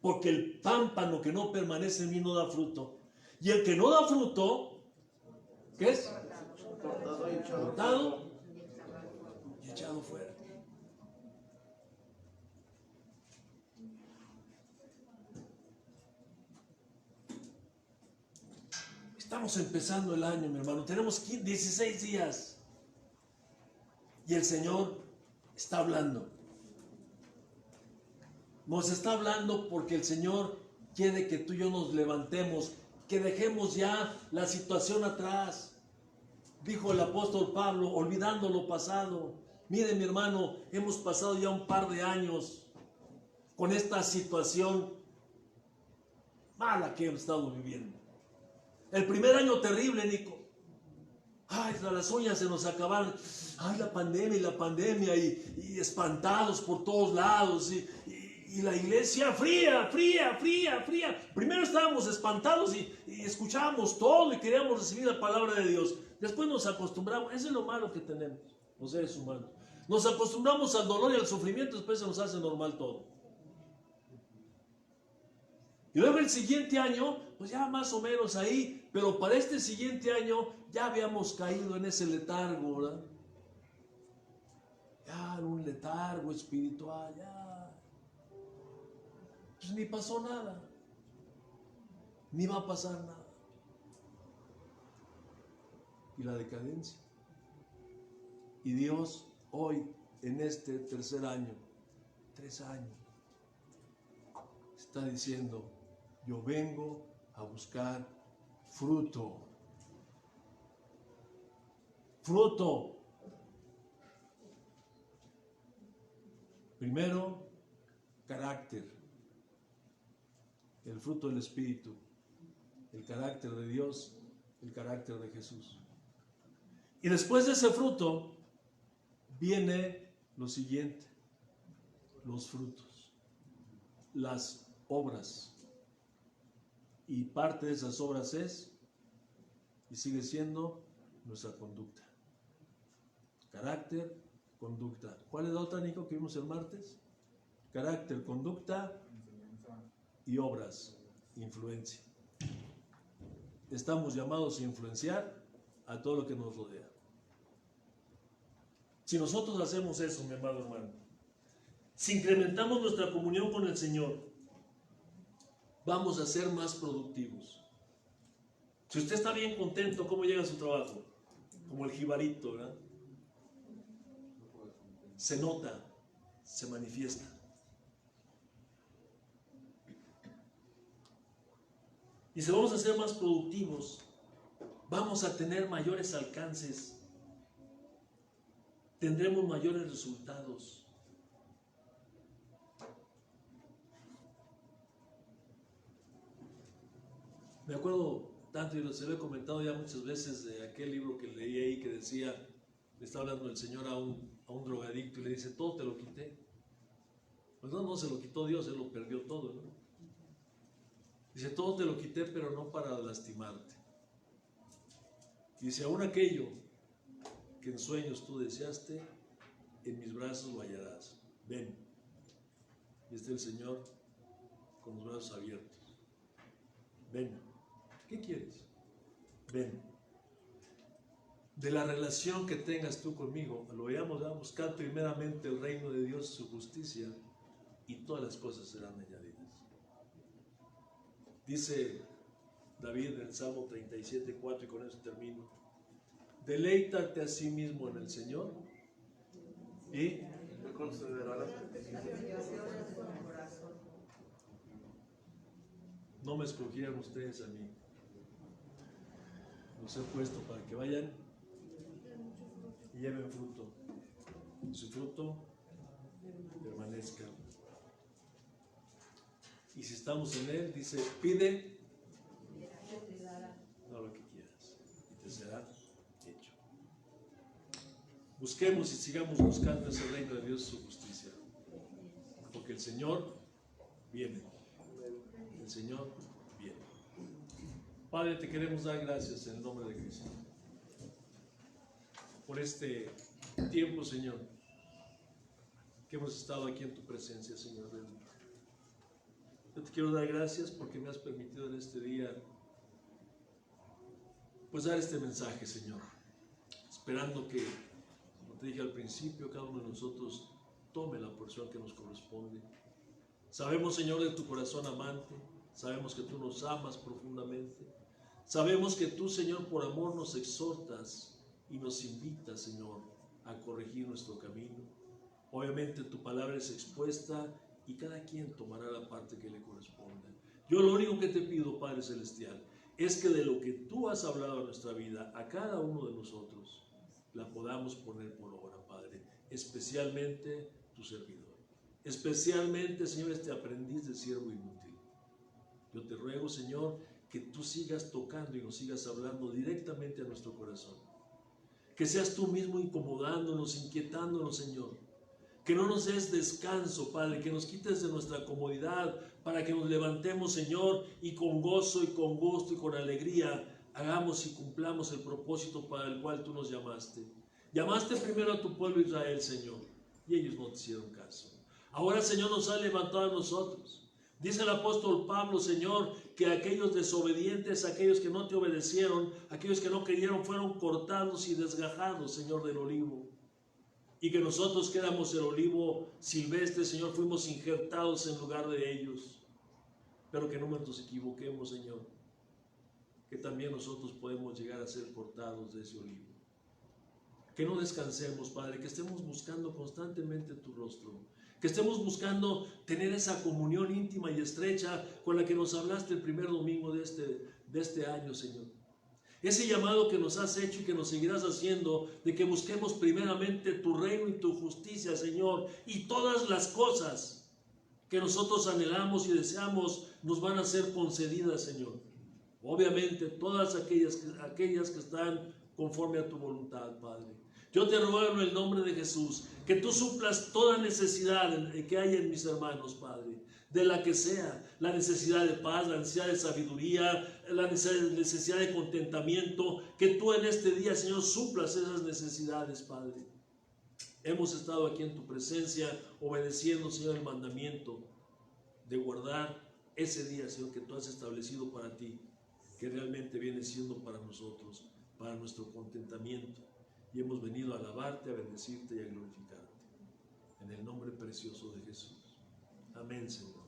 porque el pámpano que no permanece en mí no da fruto. Y el que no da fruto, ¿qué es? Cortado y echado fuera. Estamos empezando el año, mi hermano. Tenemos 16 días. Y el Señor está hablando. Nos está hablando porque el Señor quiere que tú y yo nos levantemos, que dejemos ya la situación atrás. Dijo el apóstol Pablo, olvidando lo pasado. Mire, mi hermano, hemos pasado ya un par de años con esta situación mala que hemos estado viviendo. El primer año terrible, Nico. Ay, las uñas se nos acabaron. Ay, la pandemia y espantados por todos lados. Y la iglesia fría. Primero estábamos espantados y escuchábamos todo y queríamos recibir la palabra de Dios. Después nos acostumbramos. Eso es lo malo que tenemos, los seres humanos. Nos acostumbramos al dolor y al sufrimiento, después se nos hace normal todo. Y luego el siguiente año, pues ya más o menos ahí, pero para este siguiente año ya habíamos caído en ese letargo, ¿verdad? Ya en un letargo espiritual, ya. Pues ni pasó nada, ni va a pasar nada. Y la decadencia. Y Dios hoy, en este tercer año, 3 años, está diciendo, yo vengo a buscar fruto. Fruto. Primero, carácter. El fruto del Espíritu. El carácter de Dios. El carácter de Jesús. Y después de ese fruto, viene lo siguiente. Los frutos. Las obras. Y parte de esas obras es, y sigue siendo, nuestra conducta. Carácter, conducta. ¿Cuál es la otra, Nico, que vimos el martes? Carácter, conducta y obras, influencia. Estamos llamados a influenciar a todo lo que nos rodea. Si nosotros hacemos eso, mi amado hermano, si incrementamos nuestra comunión con el Señor, vamos a ser más productivos. Si usted está bien contento, ¿cómo llega a su trabajo? Como el jibarito, ¿verdad? Se nota, se manifiesta. Y si vamos a ser más productivos, vamos a tener mayores alcances, tendremos mayores resultados. Me acuerdo tanto, y se lo he comentado ya muchas veces, de aquel libro que leí ahí que decía, le está hablando el Señor a un drogadicto y le dice, todo te lo quité. Pues no se lo quitó Dios, Él lo perdió todo, ¿no? Dice, todo te lo quité, pero no para lastimarte. Dice, aún aquello que en sueños tú deseaste, en mis brazos lo hallarás. Ven. Y está el Señor con los brazos abiertos. Ven. ¿Qué quieres? Ven. De la relación que tengas tú conmigo, lo veamos, a buscar primeramente el reino de Dios, su justicia, y todas las cosas serán añadidas. Dice David en el Salmo 37:4, y con eso termino. Deleítate a sí mismo en el Señor y Él concederá las peticiones. no me escogieron ustedes a mí. Los he puesto para que vayan y lleven fruto. Y su fruto permanezca. Y si estamos en Él, dice, pide, no lo que quieras, y te será busquemos y sigamos buscando ese reino de Dios y su justicia. Porque el Señor viene. El Señor viene. Padre, te queremos dar gracias en el nombre de Cristo por este tiempo, Señor, que hemos estado aquí en tu presencia, Señor. Yo te quiero dar gracias porque me has permitido en este día pues dar este mensaje, Señor, esperando que, como te dije al principio, cada uno de nosotros tome la porción que nos corresponde. Sabemos, Señor, de tu corazón amante, sabemos que tú nos amas profundamente, sabemos que tú, Señor, por amor nos exhortas y nos invitas, Señor, a corregir nuestro camino. Obviamente tu palabra es expuesta y cada quien tomará la parte que le corresponda. Yo lo único que te pido, Padre Celestial, es que de lo que tú has hablado en nuestra vida, a cada uno de nosotros, la podamos poner por obra, Padre, especialmente tu servidor, especialmente, Señor, este aprendiz de siervo inútil. Yo te ruego, Señor, que tú sigas tocando y nos sigas hablando directamente a nuestro corazón, que seas tú mismo incomodándonos, inquietándonos, Señor, que no nos des descanso, Padre, que nos quites de nuestra comodidad para que nos levantemos, Señor, y con gozo y con gusto y con alegría hagamos y cumplamos el propósito para el cual tú nos llamaste. Llamaste primero a tu pueblo Israel, Señor, y ellos no te hicieron caso. Ahora, Señor, nos ha levantado a nosotros. Dice el apóstol Pablo, Señor, que aquellos desobedientes, aquellos que no te obedecieron, aquellos que no creyeron, fueron cortados y desgajados, Señor, del olivo. Y que nosotros que éramos el olivo silvestre, Señor, fuimos injertados en lugar de ellos. Pero que no nos equivoquemos, Señor, que también nosotros podemos llegar a ser cortados de ese olivo. Que no descansemos, Padre, que estemos buscando constantemente tu rostro, que estemos buscando tener esa comunión íntima y estrecha con la que nos hablaste el primer domingo de este año, Señor. Ese llamado que nos has hecho y que nos seguirás haciendo, de que busquemos primeramente tu reino y tu justicia, Señor, y todas las cosas que nosotros anhelamos y deseamos nos van a ser concedidas, Señor. Obviamente, todas aquellas que están conforme a tu voluntad, Padre. Yo te ruego en el nombre de Jesús que tú suplas toda necesidad que haya en mis hermanos, Padre, de la que sea, la necesidad de paz, la necesidad de sabiduría, la necesidad de contentamiento, que tú en este día, Señor, suplas esas necesidades, Padre. Hemos estado aquí en tu presencia obedeciendo, Señor, el mandamiento de guardar ese día, Señor, que tú has establecido para ti, que realmente viene siendo para nosotros, para nuestro contentamiento. Y hemos venido a alabarte, a bendecirte y a glorificarte. En el nombre precioso de Jesús. Amén, Señor.